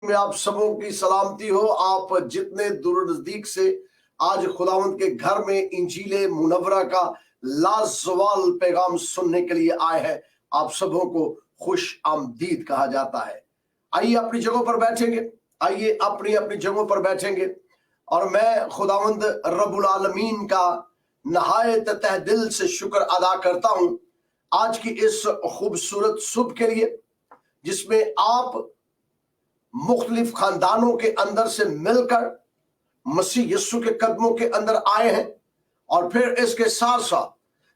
में आप सबों की सलामती हो। आप जितने दूर नजदीक से आज खुदावंद के घर में इंजीले मुनव्वरा का लाजवाल पैगाम सुनने के लिए आए हैं, आप सबों को खुश आमदीद कहा जाता है। आइए अपनी जगहों पर बैठेंगे, आइए अपनी अपनी जगहों पर बैठेंगे और मैं खुदावंद रब्बुल आलमीन का नहायत तह दिल से शुक्र अदा करता हूं आज की इस खूबसूरत सुबह के लिए, जिसमें आप मुख्तलिफ खानदानों के अंदर से मिलकर मसीह यीशु के कदमों के अंदर आए हैं। और फिर इसके साथ साथ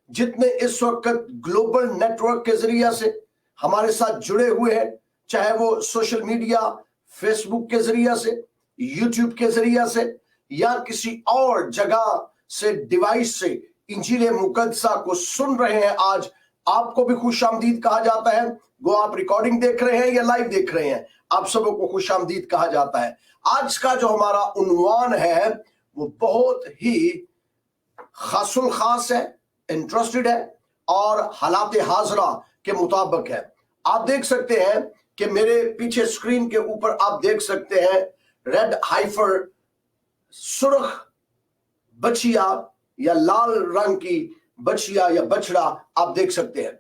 जितने इस वक्त ग्लोबल नेटवर्क के जरिए से हमारे साथ जुड़े हुए हैं, चाहे वो सोशल मीडिया फेसबुक के जरिए से, यूट्यूब के जरिए से या किसी और जगह से डिवाइस से इंजील मुकद्दसा को सुन रहे हैं, आज आपको भी खुश आमदीद कहा जाता है। वो आप रिकॉर्डिंग देख रहे हैं या लाइव देख रहे हैं, आप सबों को खुश आमदीद कहा जाता है। आज का जो हमारा उन्वान है वो बहुत ही खासुल खास है, इंटरेस्टेड है और हालात हाजरा के मुताबिक है। आप देख सकते हैं कि मेरे पीछे स्क्रीन के ऊपर आप देख सकते हैं रेड हाइफर सुर्ख बछिया या लाल रंग की बछिया या बछड़ा आप देख सकते हैं।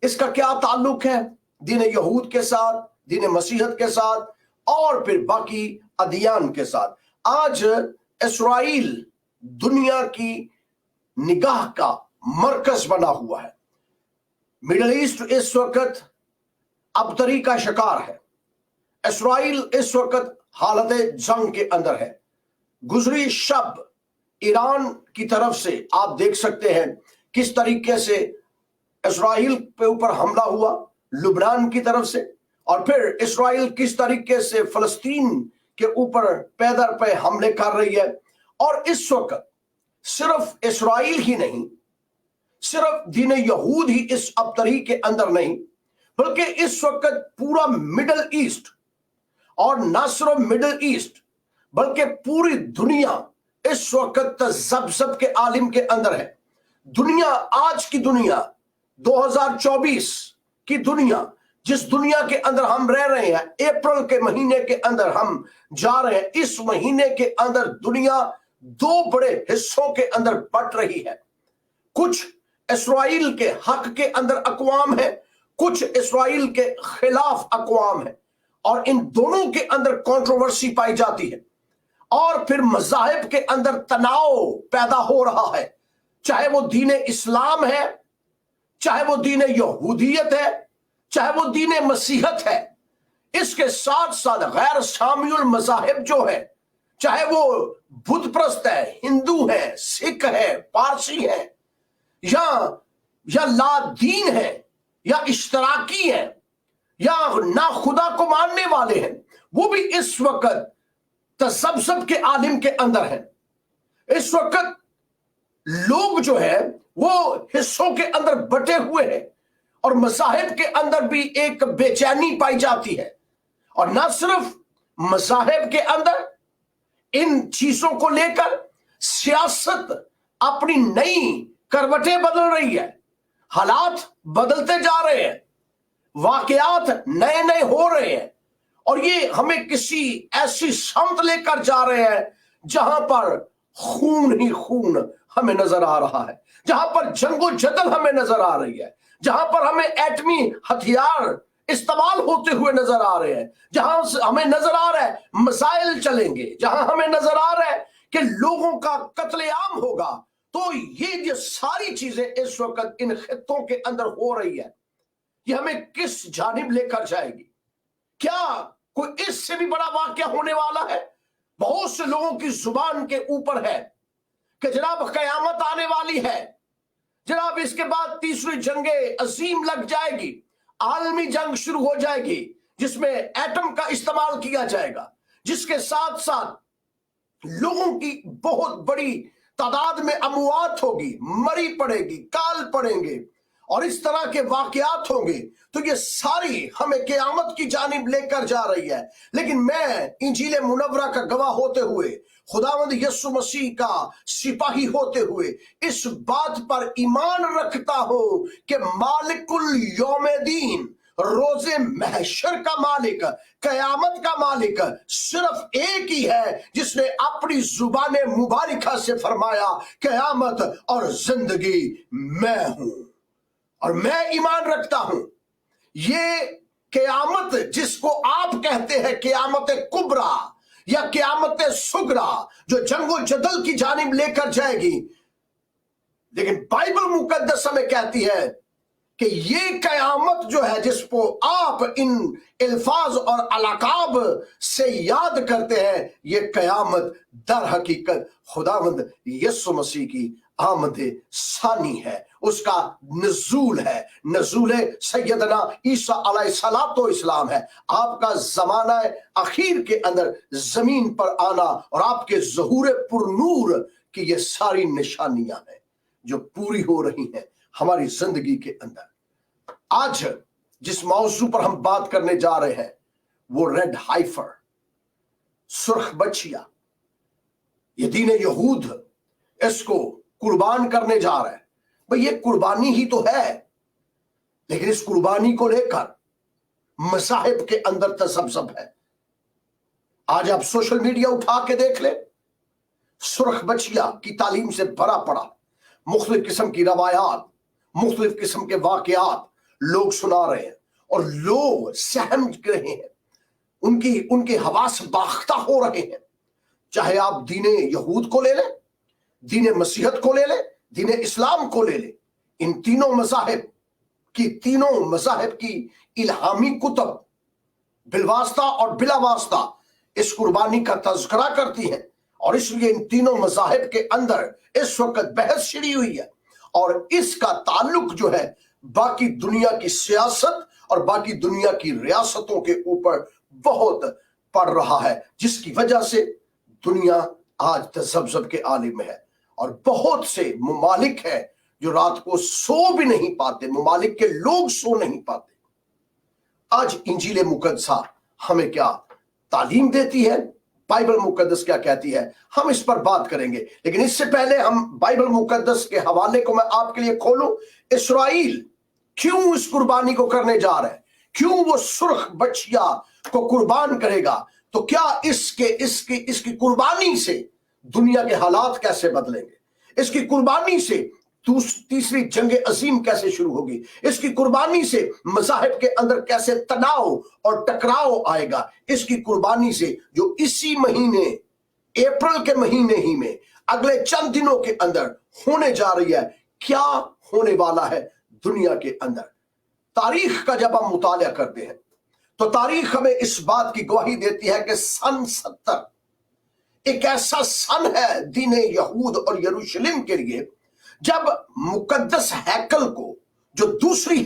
इसका क्या ताल्लुक है दीन यहूद के साथ, दीन मसीहत के साथ और फिर बाकी अदियान के साथ? आज इस्राइल दुनिया की निगाह का मरकज बना हुआ है। मिडिल ईस्ट इस वक्त अबतरी का शिकार है। इस्राइल इस वक्त हालत जंग के अंदर है। गुजरी शब ईरान की तरफ से आप देख सकते हैं किस तरीके से इस्राइल पे ऊपर हमला हुआ, लुबनान की तरफ से, और फिर इस्राइल किस तरीके से फलस्तीन के ऊपर पैदर पे हमले कर रही है। और इस वक्त सिर्फ इस्राइल ही नहीं, सिर्फ दीन यहूद ही इस अबतरी के अंदर नहीं, बल्कि इस वक्त पूरा मिडल ईस्ट, और न सिर्फ मिडल ईस्ट बल्कि पूरी दुनिया इस वक्त तज़ब्ज़ब के आलिम के अंदर है। दुनिया, आज की दुनिया 2024 की दुनिया, जिस दुनिया के अंदर हम रह रहे हैं, अप्रैल के महीने के अंदर हम जा रहे हैं, इस महीने के अंदर दुनिया दो बड़े हिस्सों के अंदर बट रही है। कुछ इस्राइल के हक के अंदर अक़वाम है, कुछ इस्राइल के खिलाफ अक़वाम है, और इन दोनों के अंदर कंट्रोवर्सी पाई जाती है। और फिर मज़ाहिब के अंदर तनाव पैदा हो रहा है, चाहे वो दीन इस्लाम है, चाहे वो दीन यहूदियत है, चाहे वो दीन मसीहत है। इसके साथ साथ गैर शामियुल मज़ाहिब जो है, चाहे वो बुद्ध प्रस्त है, हिंदू है, सिख है, पारसी है, या लादीन है, या इश्तराकी है, या ना खुदा को मानने वाले हैं, वो भी इस वक्त तज़ब्ज़ब के आलिम के अंदर है। इस वक्त लोग जो है वो हिस्सों के अंदर बटे हुए हैं, और मज़ाहिब के अंदर भी एक बेचैनी पाई जाती है। और ना सिर्फ मज़ाहिब के अंदर, इन चीजों को लेकर सियासत अपनी नई करवटें बदल रही है, हालात बदलते जा रहे हैं, वाकयात नए नए हो रहे हैं, और ये हमें किसी ऐसी समत लेकर जा रहे हैं जहां पर खून ही खून हमें नजर आ रहा है, जहां पर जंगो जदल हमें नजर आ रही है, जहां पर हमें एटमी हथियार इस्तेमाल होते हुए नजर आ रहे हैं, जहां हमें नजर आ रहा है मिसाइल चलेंगे, जहां हमें नजर आ रहा है कि लोगों का कत्लेआम होगा। तो ये जो सारी चीजें इस वक्त इन खित्तों के अंदर हो रही है, ये हमें किस जानिब लेकर जाएगी? क्या कोई इससे भी बड़ा वाकया होने वाला है? बहुत से लोगों की जुबान के ऊपर है कि जनाब कयामत आने वाली है, जनाब इसके बाद तीसरी जंगे अजीम लग जाएगी, आलमी जंग शुरू हो जाएगी, जिसमें एटम का इस्तेमाल किया जाएगा, जिसके साथ साथ लोगों की बहुत बड़ी तादाद में अमवात होगी, मरी पड़ेगी, काल पड़ेंगे, और इस तरह के वाकयात होंगे। तो ये सारी हमें क़यामत की जानिब लेकर जा रही है। लेकिन मैं इंजील मुनव्वरा का गवाह होते हुए, खुदावंद यीशु मसीह का सिपाही होते हुए इस बात पर ईमान रखता हूं कि मालिकुल यौमेदीन, रोजे महशर का मालिक, कयामत का मालिक सिर्फ एक ही है, जिसने अपनी जुबान मुबारका से फरमाया कयामत और जिंदगी मैं हूं और मैं ईमान रखता हूं। ये कयामत जिसको आप कहते हैं कयामत कुबरा या कयामत सुगरा, जो जंगो जदल की जानिब लेकर जाएगी, लेकिन बाइबल मुकद्दस हमें कहती है कि ये कयामत जो है जिसको आप इन अल्फाज और अलकाब से याद करते हैं, ये कयामत दर हकीकत खुदावंद यीशु मसीह की आमद सानी है, उसका नजूल है, नजूल सैयदना ईसा अलैहिस्सलातो इस्लाम है। आपका जमाना अखीर के अंदर जमीन पर आना और आपके ज़हूर पुरनूर की ये सारी निशानियां हैं जो पूरी हो रही हैं हमारी जिंदगी के अंदर। आज जिस मौजू पर हम बात करने जा रहे हैं वो रेड हाइफर, सुर्ख बछिया। ये दीन यहूद इसको कुर्बान करने जा रहा है। भाई ये कुर्बानी ही तो है, लेकिन इस कुर्बानी को लेकर मसाहिब के अंदर तसब्सब है। आज आप सोशल मीडिया उठा के देख ले, सुर्ख बछिया की तालीम से भरा पड़ा, मुख्तलिफ किस्म की रवायात, मुख्तलिफ किस्म के वाकयात लोग सुना रहे हैं और लोग सहम रहे हैं, उनके हवास बाख्ता हो रहे हैं। चाहे आप दीने यहूद को ले लें, दीने मसीहत को ले लें, दीने इस्लाम को ले लें, इन तीनों मज़ाहिब की इल्हामी कुतब बिलवास्ता और बिलावास्ता इस कुर्बानी का तज़किरा करती है। और इसलिए इन तीनों मज़ाहिब के अंदर इस वक्त बहस छिड़ी हुई है और इसका ताल्लुक जो है बाकी दुनिया की सियासत और बाकी दुनिया की रियासतों के ऊपर बहुत पड़ रहा है, जिसकी वजह से दुनिया आज तज़ब्ज़ब के आलिम में है और बहुत से मुमालिक हैं जो रात को सो भी नहीं पाते, मुमालिक के लोग सो नहीं पाते। आज इंजील मुकद्दसा हमें क्या तालीम देती है, बाइबल मुकद्दस क्या कहती है, हम इस पर बात करेंगे। लेकिन इससे पहले हम बाइबल मुकद्दस के हवाले को मैं आपके लिए खोलूं। इस्राइल क्यों इस कुर्बानी को करने जा रहा है, क्यों वो सुर्ख बछिया को कुर्बान करेगा, तो क्या इसकी कुर्बानी से दुनिया के हालात कैसे बदलेंगे, इसकी कुर्बानी से तीसरी जंग अजीम कैसे शुरू होगी, इसकी कुर्बानी से मज़ाहिब के अंदर कैसे तनाव और टकराव आएगा, इसकी कुर्बानी से जो इसी महीने अप्रैल के महीने ही में अगले चंद दिनों के अंदर होने जा रही है, क्या होने वाला है दुनिया के अंदर। तारीख का जब हम मुताला करते हैं तो तारीख हमें इस बात की गवाही देती है कि सन 70 एक ऐसा सन है दीन यहूद और यरूशलेम के लिए जब मुकद्दस हैकल को, जो दूसरी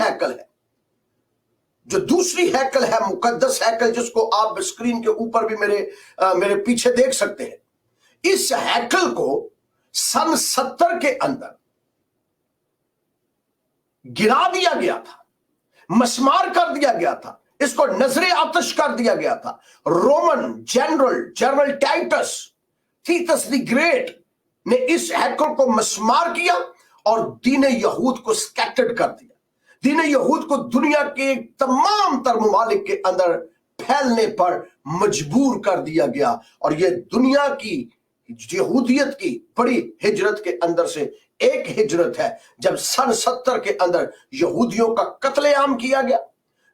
हैकल है मुकद्दस हैकल, जिसको आप स्क्रीन के ऊपर भी मेरे पीछे देख सकते हैं, इस हैकल को सन 70 के अंदर गिरा दिया गया था, मस्मार कर दिया गया था, इसको नजरे आतिश कर दिया गया था। Roman general Titus the great ने इस हैकल को मस्मार किया और दीन यहूद को स्कैटर्ड कर दिया, दीन यहूद को दुनिया के तमाम तर मुमालिक के अंदर फैलने पर मजबूर कर दिया गया। और ये दुनिया की यहूदियत की बड़ी हिजरत के अंदर से एक हिजरत है जब सन 70 के अंदर यहूदियों का कत्लेआम किया गया,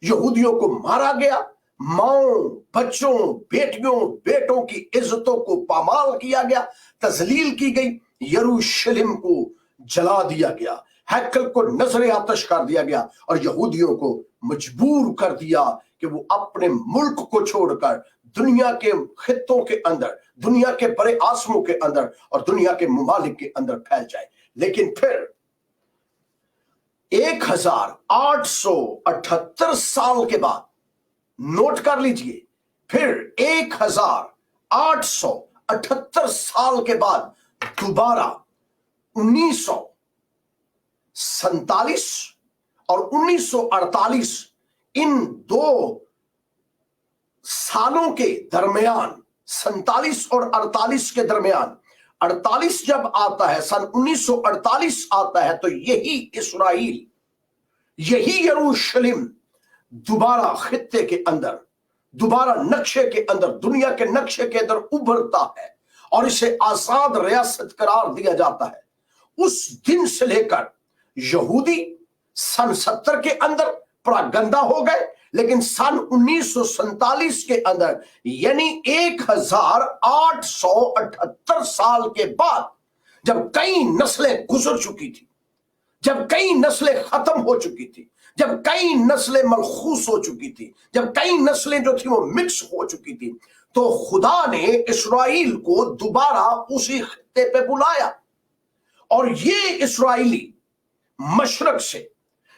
यहूदियों को मारा गया, माओं, बच्चों, बेटियों, बेटों की इज्जतों को पामाल किया गया, तजलील की गई, यरूशलेम को जला दिया गया, हैकल को नजरे आतिश कर दिया गया और यहूदियों को मजबूर कर दिया कि वो अपने मुल्क को छोड़कर दुनिया के खित्तों के अंदर, दुनिया के बड़े आसमों के अंदर और दुनिया के मुमालिक के अंदर फैल जाए। लेकिन फिर 1878 साल के बाद, नोट कर लीजिए, फिर 1878 साल के बाद दोबारा 1947 और 1948, इन दो सालों के दरमियान, 47 और 48 के दरमियान, 48 जब आता है, सन 1948 आता है, तो यही इस्राइल, यही यरूशलेम दोबारा खित्ते के अंदर, दोबारा नक्शे के अंदर, दुनिया के नक्शे के अंदर उभरता है और इसे आजाद रियासत करार दिया जाता है। उस दिन से लेकर यहूदी सन 70 के अंदर परागंदा हो गए, लेकिन सन 1947 के अंदर यानी 1878 साल के बाद, जब कई नस्लें गुजर चुकी थी, जब कई नस्लें खत्म हो चुकी थी, जब कई नस्लें मलखूस हो चुकी थी, जब कई नस्लें जो थी वो मिक्स हो चुकी थी, तो खुदा ने इस्राएल को दोबारा उसी खित्ते पे बुलाया। और ये इस्राएली मशरक से,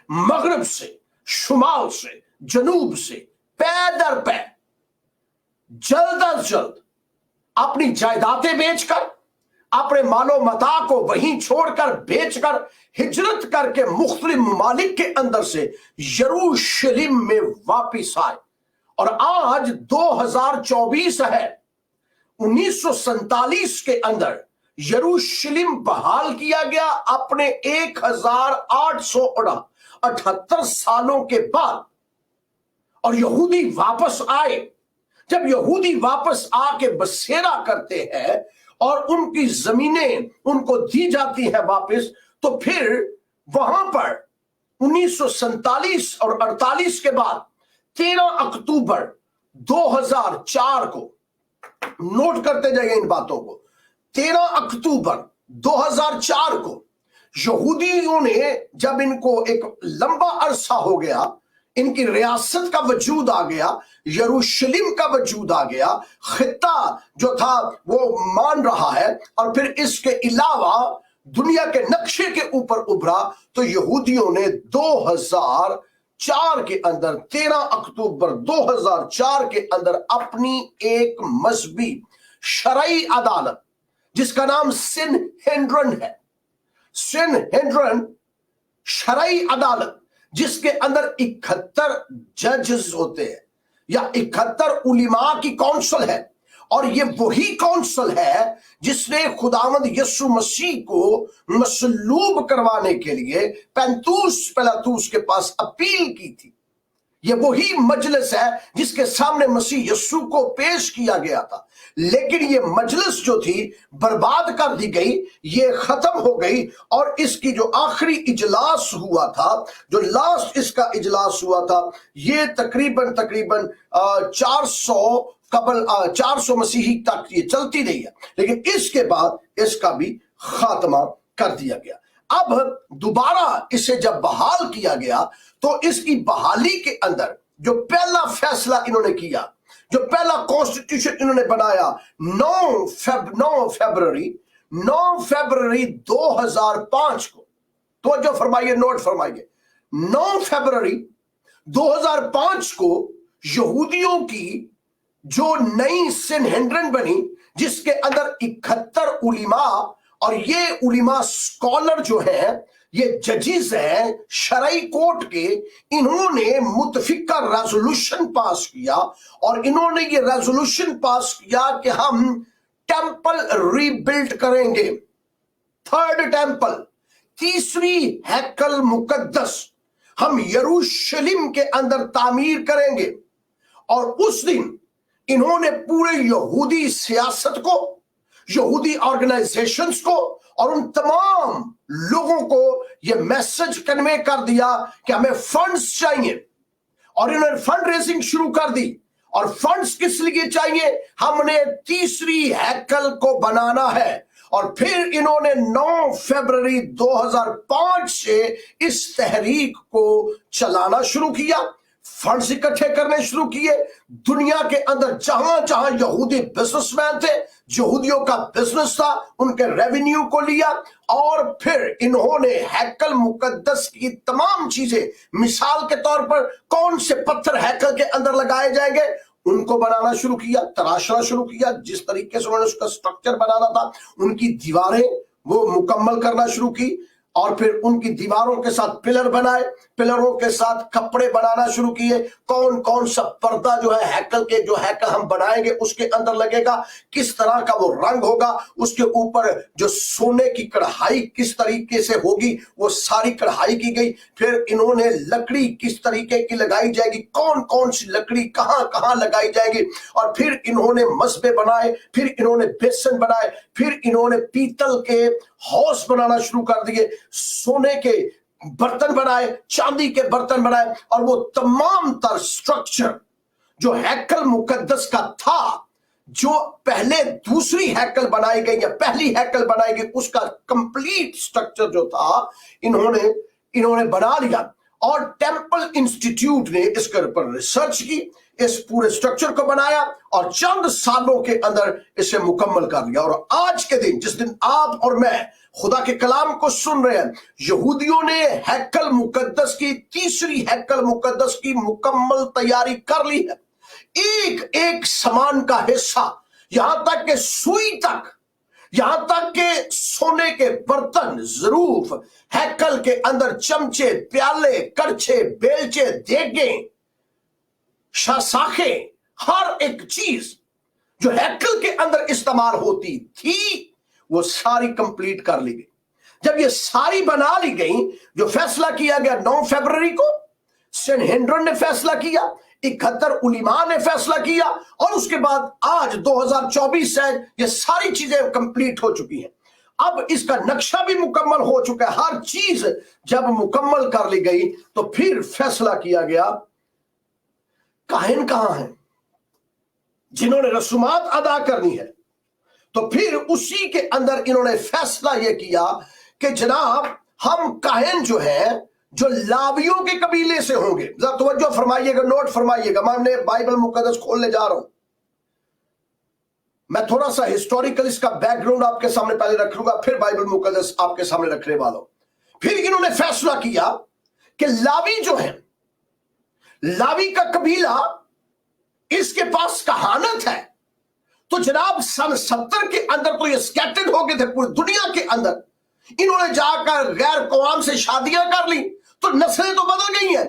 मगरब से, शुमाल से, जनूब से, पै दर पै, जल्द अज जल्द अपनी जायदादें बेचकर, अपने मालो मता को वहीं छोड़कर बेचकर हिजरत करके मुख्तलिफ ममालिक के अंदर से यरूशलेम में वापिस आए। और आज 2024 है, 1947 के अंदर यरूशलेम बहाल किया गया अपने 1878 सालों के बाद। और यहूदी वापस आए। जब यहूदी वापस आके बसेरा करते हैं और उनकी जमीनें उनको दी जाती है वापस, तो फिर वहां पर 1947 और 48 के बाद 13 अक्टूबर 2004 को, नोट करते जाइए इन बातों को, 13 अक्टूबर 2004 को यहूदियों ने, जब इनको एक लंबा अरसा हो गया, इनकी रियासत का वजूद आ गया, यरूशलेम का वजूद आ गया, खित्ता जो था वो मान रहा है, और फिर इसके अलावा दुनिया के नक्शे के ऊपर उभरा, तो यहूदियों ने 2004 के अंदर, 13 अक्टूबर 2004 के अंदर अपनी एक मजहबी शरई अदालत, जिसका नाम सिनहेड्रिन है, सिनहेड्रिन शरई अदालत, जिसके अंदर 71 जजेस होते हैं या 71 उलिमा की काउंसिल है, और ये वही काउंसिल है जिसने खुदावंद यीशु मसीह को मसलूब करवाने के लिए पैंतूस पिलातुस के पास अपील की थी। ये वही मजलिस है जिसके सामने मसीह यीशु को पेश किया गया था। लेकिन ये मजलिस जो थी बर्बाद कर दी गई, ये खत्म हो गई, और इसकी जो आखिरी इजलास हुआ था, जो लास्ट इसका इजलास हुआ था, ये तकरीबन 400 मसीही तक ये चलती रही है, लेकिन इसके बाद इसका भी खात्मा कर दिया गया। अब दोबारा इसे जब बहाल किया गया, तो इसकी बहाली के अंदर जो पहला फैसला इन्होंने किया, जो पहला कॉन्स्टिट्यूशन इन्होंने बनाया, 9 फरवरी 2005 को, तो जो फरमाइए, नोट फरमाइए, 9 फरवरी 2005 को यहूदियों की जो नई सिनहेड्रिन बनी, जिसके अंदर 71 उलिमा, और ये उलिमा स्कॉलर जो है, ये जजेस हैं शरई कोर्ट के, इन्होंने मुतफिका रेजोल्यूशन पास किया, और इन्होंने ये रेजोल्यूशन पास किया कि हम टेंपल रीबिल्ड करेंगे, थर्ड टेंपल, तीसरी हैकल मुकद्दस हम यरूशलेम के अंदर तामीर करेंगे। और उस दिन इन्होंने पूरे यहूदी सियासत को, यहूदी ऑर्गेनाइजेशंस को, और उन तमाम लोगों को यह मैसेज कन्वे कर दिया कि हमें फंड्स चाहिए, और इन्होंने फंड रेजिंग शुरू कर दी। और फंड्स किस लिए चाहिए? हमने तीसरी हैकल को बनाना है। और फिर इन्होंने 9 फरवरी 2005 से इस तहरीक को चलाना शुरू किया, फंड्स इकट्ठे करने शुरू किए। दुनिया के अंदर जहां जहां यहूदी बिजनेसमैन थे, यहूदियों का बिजनेस था, उनके रेवेन्यू को लिया, और फिर इन्होंने हैकल मुकद्दस की तमाम चीजें, मिसाल के तौर पर कौन से पत्थर हैकल के अंदर लगाए जाएंगे, उनको बनाना शुरू किया, तराशना शुरू किया। जिस तरीके से उन्होंने उसका स्ट्रक्चर बनाना था, उनकी दीवारें वो मुकम्मल करना शुरू की। और फिर उनकी दीवारों के साथ पिलर बनाए, पिलरों के साथ कपड़े बनाना शुरू किए। कौन कौन सा पर्दा जो है हैकल के, जो हैकल हम बनाएंगे उसके अंदर लगेगा, किस तरह का वो रंग होगा, उसके ऊपर जो सोने की कढ़ाई किस तरीके से होगी, वो सारी कढ़ाई की गई। फिर इन्होंने लकड़ी किस तरीके की लगाई जाएगी, कौन कौन सी लकड़ी कहां कहां लगाई जाएगी, और फिर इन्होंने मसबे बनाए, फिर इन्होंने बेसन बनाए, फिर इन्होंने पीतल के हौस बनाना शुरू कर दिए, सोने के बर्तन बनाए, चांदी के बर्तन बनाए, और वो तमाम तर स्ट्रक्चर जो हैकल मुकद्दस का था, जो पहले दूसरी हैकल बनाई गई या पहली हैकल बनाई गई, उसका कंप्लीट स्ट्रक्चर जो था इन्होंने बना लिया। और टेम्पल इंस्टीट्यूट ने इसके ऊपर रिसर्च की, इस पूरे स्ट्रक्चर को बनाया और चंद सालों के अंदर इसे मुकम्मल कर लिया। और आज के दिन, जिस दिन आप और मैं खुदा के कलाम को सुन रहे हैं, यहूदियों ने हैकल मुकद्दस की, तीसरी हैकल मुकद्दस की मुकम्मल तैयारी कर ली है। एक एक सामान का हिस्सा, यहां तक के सुई तक, यहां तक के सोने के बर्तन, ज़रूफ, हैकल के अंदर चमचे, प्याले, करछे, बेलचे, देगे, शासाखे, हर एक चीज जो हैकल के अंदर इस्तेमाल होती थी वो सारी कंप्लीट कर ली गई। जब ये सारी बना ली गई, जो फैसला किया गया 9 फरवरी को, सेनहेड्रिन ने फैसला किया, 71 उलीमा ने फैसला किया, और उसके बाद आज 2024 से ये सारी चीजें कंप्लीट हो चुकी हैं। अब इसका नक्शा भी मुकम्मल हो चुका है। हर चीज जब मुकम्मल कर ली गई तो फिर फैसला किया गया, काहिन कहां है जिन्होंने रसूमात अदा करनी है। तो फिर उसी के अंदर इन्होंने फैसला यह किया कि जनाब, हम काहिन जो है, जो लावियों के कबीले से होंगे। जरा तवज्जो फरमाइएगा, नोट फरमाइएगा, मैं अपने बाइबल मुकद्दस खोलने जा रहा हूं। मैं थोड़ा सा हिस्टोरिकल इसका बैकग्राउंड आपके सामने पहले रख लूंगा, फिर बाइबल मुकद्दस आपके सामने रखने वाला हूं। फिर इन्होंने फैसला किया कि लावी जो है, लावी का कबीला, इसके पास कहानत है। तो जनाब सन 70 के अंदर तो ये स्कैटर्ड हो गए थे पूरी दुनिया के अंदर। इन्होंने जाकर गैर कौम से शादियां कर ली, तो नस्लें तो बदल गई हैं।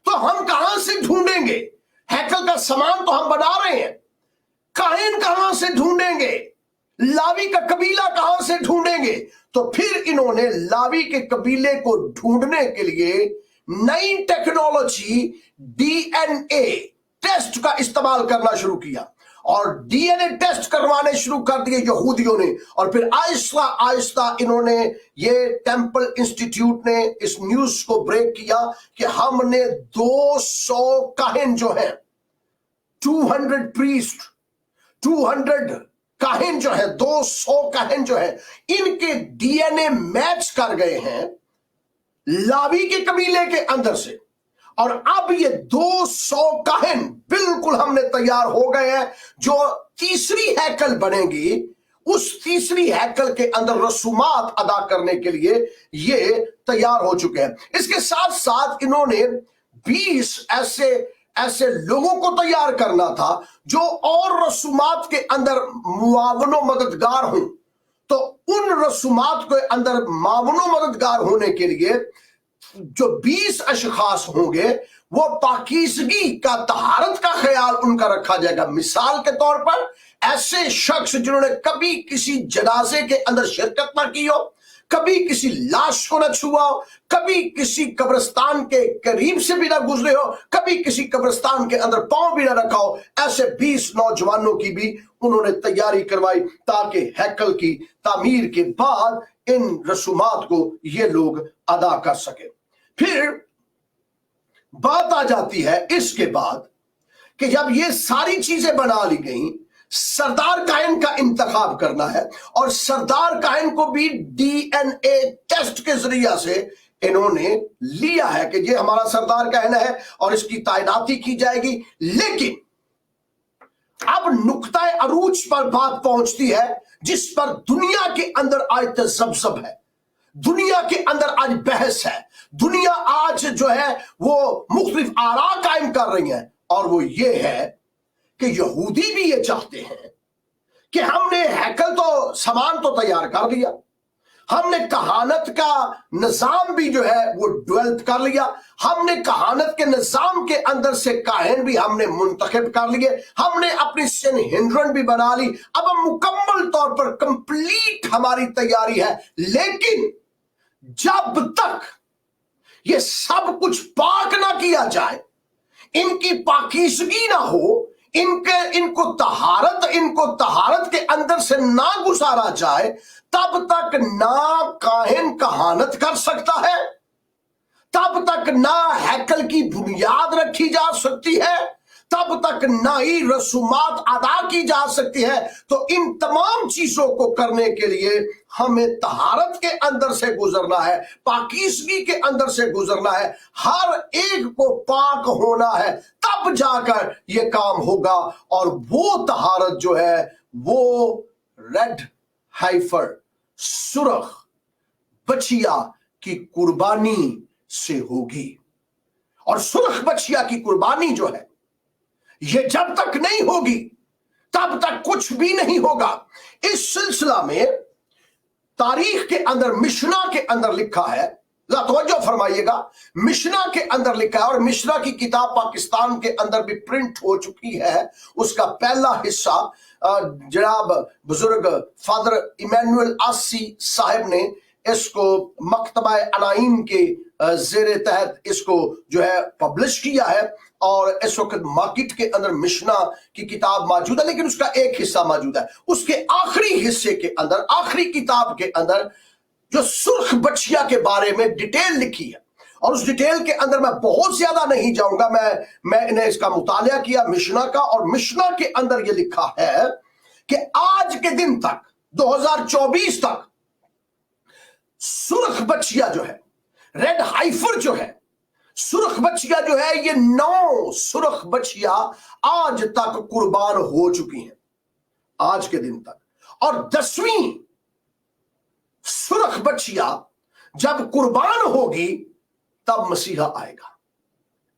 तो हम कहां से ढूंढेंगे? हैकल का सामान तो हम बना रहे हैं, काहिन कहां से ढूंढेंगे? लावी का कबीला कहां से ढूंढेंगे? तो फिर इन्होंने लावी के कबीले को ढूंढने के लिए नई टेक्नोलॉजी डीएनए टेस्ट का इस्तेमाल करना शुरू किया, और डीएनए टेस्ट करवाने शुरू कर दिए यहूदियों ने। और फिर आहिस्ता आहिस्ता इन्होंने, ये टेम्पल इंस्टीट्यूट ने इस न्यूज को ब्रेक किया कि हमने 200 काहिन जो है, 200 प्रीस्ट, 200 काहिन जो है, 200 काहिन जो है, इनके डीएनए मैच कर गए हैं लावी के कबीले के अंदर से। और अब ये 200 काहिन बिल्कुल हमने तैयार हो गए हैं। जो तीसरी हैकल बनेगी, उस तीसरी हैकल के अंदर रसूमात अदा करने के लिए ये तैयार हो चुके हैं। इसके साथ साथ इन्होंने 20 ऐसे लोगों को तैयार करना था जो और रसूमात के अंदर मुआवनो मददगार हों। तो उन रसूमात के अंदर मुआवनो मददगार होने के लिए जो 20 अशखास होंगे, वो पाकीज़गी का, तहारत का ख्याल उनका रखा जाएगा। मिसाल के तौर पर ऐसे शख्स जिन्होंने कभी किसी जनाजे के अंदर शिरकत ना की हो, कभी किसी लाश को न छुआ हो, कभी किसी कब्रिस्तान के करीब से भी ना गुजरे हो, कभी किसी कब्रिस्तान के अंदर पांव भी ना रखा हो, ऐसे 20 नौजवानों की भी उन्होंने तैयारी करवाई, ताकि हैकल की तामीर के बाद इन रसूमात को ये लोग अदा कर सके। फिर बात आ जाती है इसके बाद कि जब ये सारी चीजें बना ली गई, सरदार काहिन का इंतखाब करना है, और सरदार काहिन को भी डीएनए टेस्ट के जरिया से इन्होंने लिया है कि ये हमारा सरदार काहिन है और इसकी तैनाती की जाएगी। लेकिन अब नुक्ता अरूज पर बात पहुंचती है, जिस पर दुनिया के अंदर आज तजब्जब है, दुनिया के अंदर आज बहस है, दुनिया आज जो है वो मुख्तलिफ आरा कायम कर रही है। और वो ये है कि यहूदी भी ये चाहते हैं कि हमने हैकल तो सामान तो तैयार कर दिया, हमने कहानत का निजाम भी जो है वो डेवलप कर लिया। हमने कहानत के निजाम के अंदर से काहिन भी हमने मुंतखब कर लिए। हमने अपनी सनहेड्रिन भी बना ली। अब हम मुकम्मल तौर पर कंप्लीट हमारी तैयारी है। लेकिन जब तक ये सब कुछ पाक ना किया जाए, इनकी पाकीज़गी ना हो, इनको तहारत के अंदर से ना गुजारा जाए, तब तक ना काहिन कहानत कर सकता है, तब तक ना हैकल की बुनियाद रखी जा सकती है, तब तक ना ही रसूमात अदा की जा सकती है। तो इन तमाम चीजों को करने के लिए हमें तहारत के अंदर से गुजरना है, पाकीज़गी के अंदर से गुजरना है, हर एक को पाक होना है, तब जाकर ये काम होगा। और वो तहारत जो है वो रेड हाइफर, सुरख बछिया की कुर्बानी से होगी। और सुरख बछिया की कुर्बानी जो है ये जब तक नहीं होगी तब तक कुछ भी नहीं होगा। इस सिलसिला में तारीख के अंदर, मिशना के अंदर लिखा है, तवज्जो फरमाइएगा, मिशना के अंदर लिखा है, और मिशना की किताब पाकिस्तान के अंदर भी प्रिंट हो चुकी है। उसका पहला हिस्सा जनाब बुजुर्ग फादर इमैनुअल आसी साहब ने इसको मकतबा अनाइन के जेरे तहत इसको जो है पब्लिश किया है। और इस वक्त मार्केट के अंदर मिशना की किताब मौजूद है, लेकिन उसका एक हिस्सा मौजूद है। उसके आखिरी हिस्से के अंदर, आखिरी किताब के अंदर जो सुर्ख बछिया के बारे में डिटेल लिखी है, और उस डिटेल के अंदर मैं बहुत ज्यादा नहीं जाऊंगा। मैंने इसका मुतालिया किया मिशना का, और मिशना के अंदर यह लिखा है कि आज के दिन तक, 2024 तक, सुर्ख बछिया जो है, रेड हाइफर जो है, सुर्ख बछिया जो है, ये 9 सुर्ख बछिया आज तक कुर्बान हो चुकी हैं, आज के दिन तक। और 10वीं सुर्ख बछिया जब कुर्बान होगी तब मसीहा आएगा,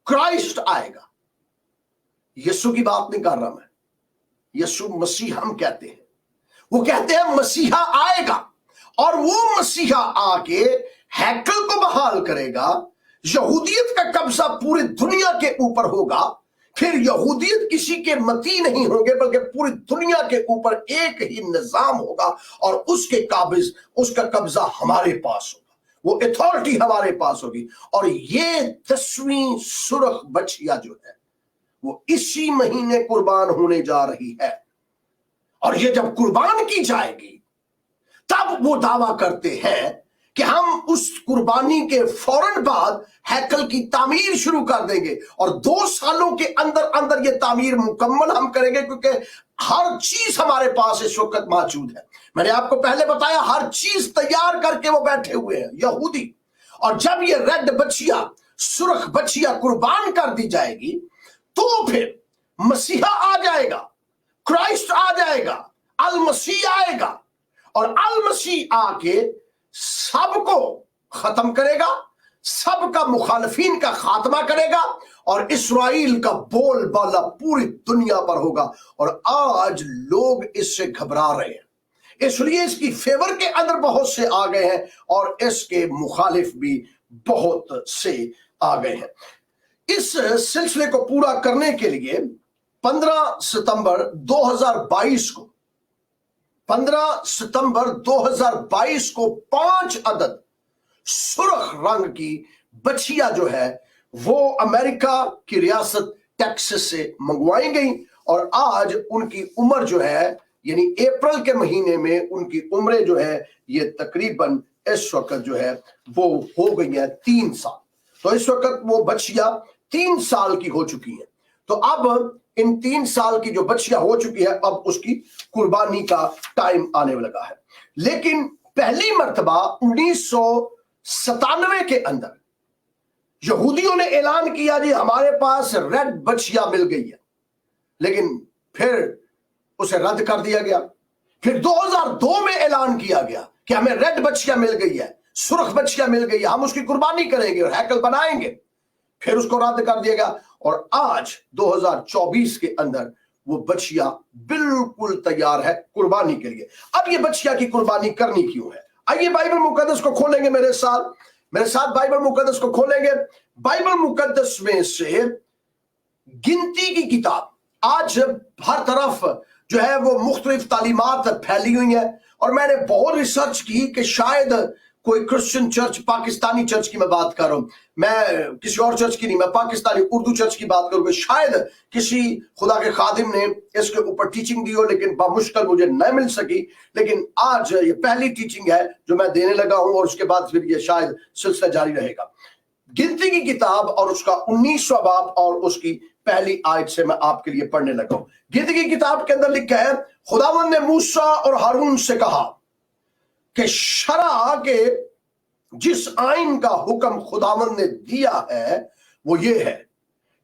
क्राइस्ट आएगा। यीशु की बात नहीं कर रहा मैं, यीशु मसीह हम कहते हैं। वो कहते हैं मसीहा आएगा, और वो मसीहा आके हैकल को बहाल करेगा। यहूदियत का कब्जा पूरी दुनिया के ऊपर होगा। फिर यहूदियत किसी के मती नहीं होंगे, बल्कि पूरी दुनिया के ऊपर एक ही निजाम होगा, और उसका कब्जा हमारे पास होगा, वो अथॉरिटी हमारे पास होगी। और ये 10वीं सुर्ख बछिया जो है वो इसी महीने कुर्बान होने जा रही है। और ये जब कुर्बान की जाएगी तब वो दावा करते हैं कि हम उस कुर्बानी के फौरन बाद हैकल की तामीर शुरू कर देंगे, और 2 सालों के अंदर अंदर ये तामीर मुकम्मल हम करेंगे, क्योंकि हर चीज हमारे पास इस वक्त मौजूद है। मैंने आपको पहले बताया, हर चीज तैयार करके वो बैठे हुए हैं यहूदी। और जब ये रेड बछिया, सुर्ख बछिया कुर्बान कर दी जाएगी, तो फिर मसीहा आ जाएगा, क्राइस्ट आ जाएगा, अल मसीह आएगा, और अल मसीह आके सबको खत्म करेगा, सबका मुखालफीन का खात्मा करेगा, और इस्राएल का बोलबाला पूरी दुनिया पर होगा। और आज लोग इससे घबरा रहे हैं, इसलिए इसकी फेवर के अंदर बहुत से आ गए हैं, और इसके मुखालिफ भी बहुत से आ गए हैं। इस सिलसिले को पूरा करने के लिए 15 सितंबर 2022 को 5 अदद सुर्ख रंग की बछिया जो है वो अमेरिका की रियासत टेक्सास से मंगवाई गई, और आज उनकी उम्र जो है, यानी अप्रैल के महीने में उनकी उम्र जो है ये तकरीबन इस वक्त जो है वो हो गई है 3 साल। तो इस वक्त वो बछिया 3 साल की हो चुकी है। तो अब इन 3 साल की जो बछिया हो चुकी है, अब उसकी कुर्बानी का टाइम आने लगा है। लेकिन पहली मर्तबा 1997 के अंदर यहूदियों ने ऐलान किया, जी हमारे पास रेड बछिया मिल गई है, लेकिन फिर उसे रद्द कर दिया गया। फिर 2002 में ऐलान किया गया कि हमें रेड बछिया मिल गई है, सुर्ख बछिया मिल गई है, हम उसकी कुर्बानी करेंगे और हैकल बनाएंगे। फिर उसको रद्द कर दिया गया, और आज 2024 के अंदर वो बछिया बिल्कुल तैयार है कुर्बानी के लिए। अब ये बछिया की कुर्बानी करनी क्यों है? आइए बाइबल मुकद्दस को खोलेंगे मेरे साथ बाइबल मुकद्दस को खोलेंगे। बाइबल मुकद्दस में से गिनती की किताब, आज हर तरफ जो है वो मुख्तलिफ तालीमात फैली हुई है, और मैंने बहुत रिसर्च की कि शायद कोई क्रिश्चियन चर्च, पाकिस्तानी चर्च की मैं बात कर रहा हूं, मैं किसी और चर्च की नहीं, मैं पाकिस्तानी उर्दू चर्च की बात करूंगा, शायद किसी खुदा के खादिम ने इसके ऊपर टीचिंग दी हो, लेकिन बामुश्किल मुझे न मिल सकी। लेकिन आज ये पहली टीचिंग है जो मैं देने लगा हूं, और उसके बाद फिर ये शायद सिलसिला जारी रहेगा। गिनती की किताब और उसका 19वां बाब और उसकी पहली आयत से मैं आपके लिए पढ़ने लगा हूं। गिनती की किताब के अंदर लिखा है, खुदावंद ने मूसा और हारून से कहा कि शरा के जिस आइन का हुक्म खुदावंद ने दिया है वो ये है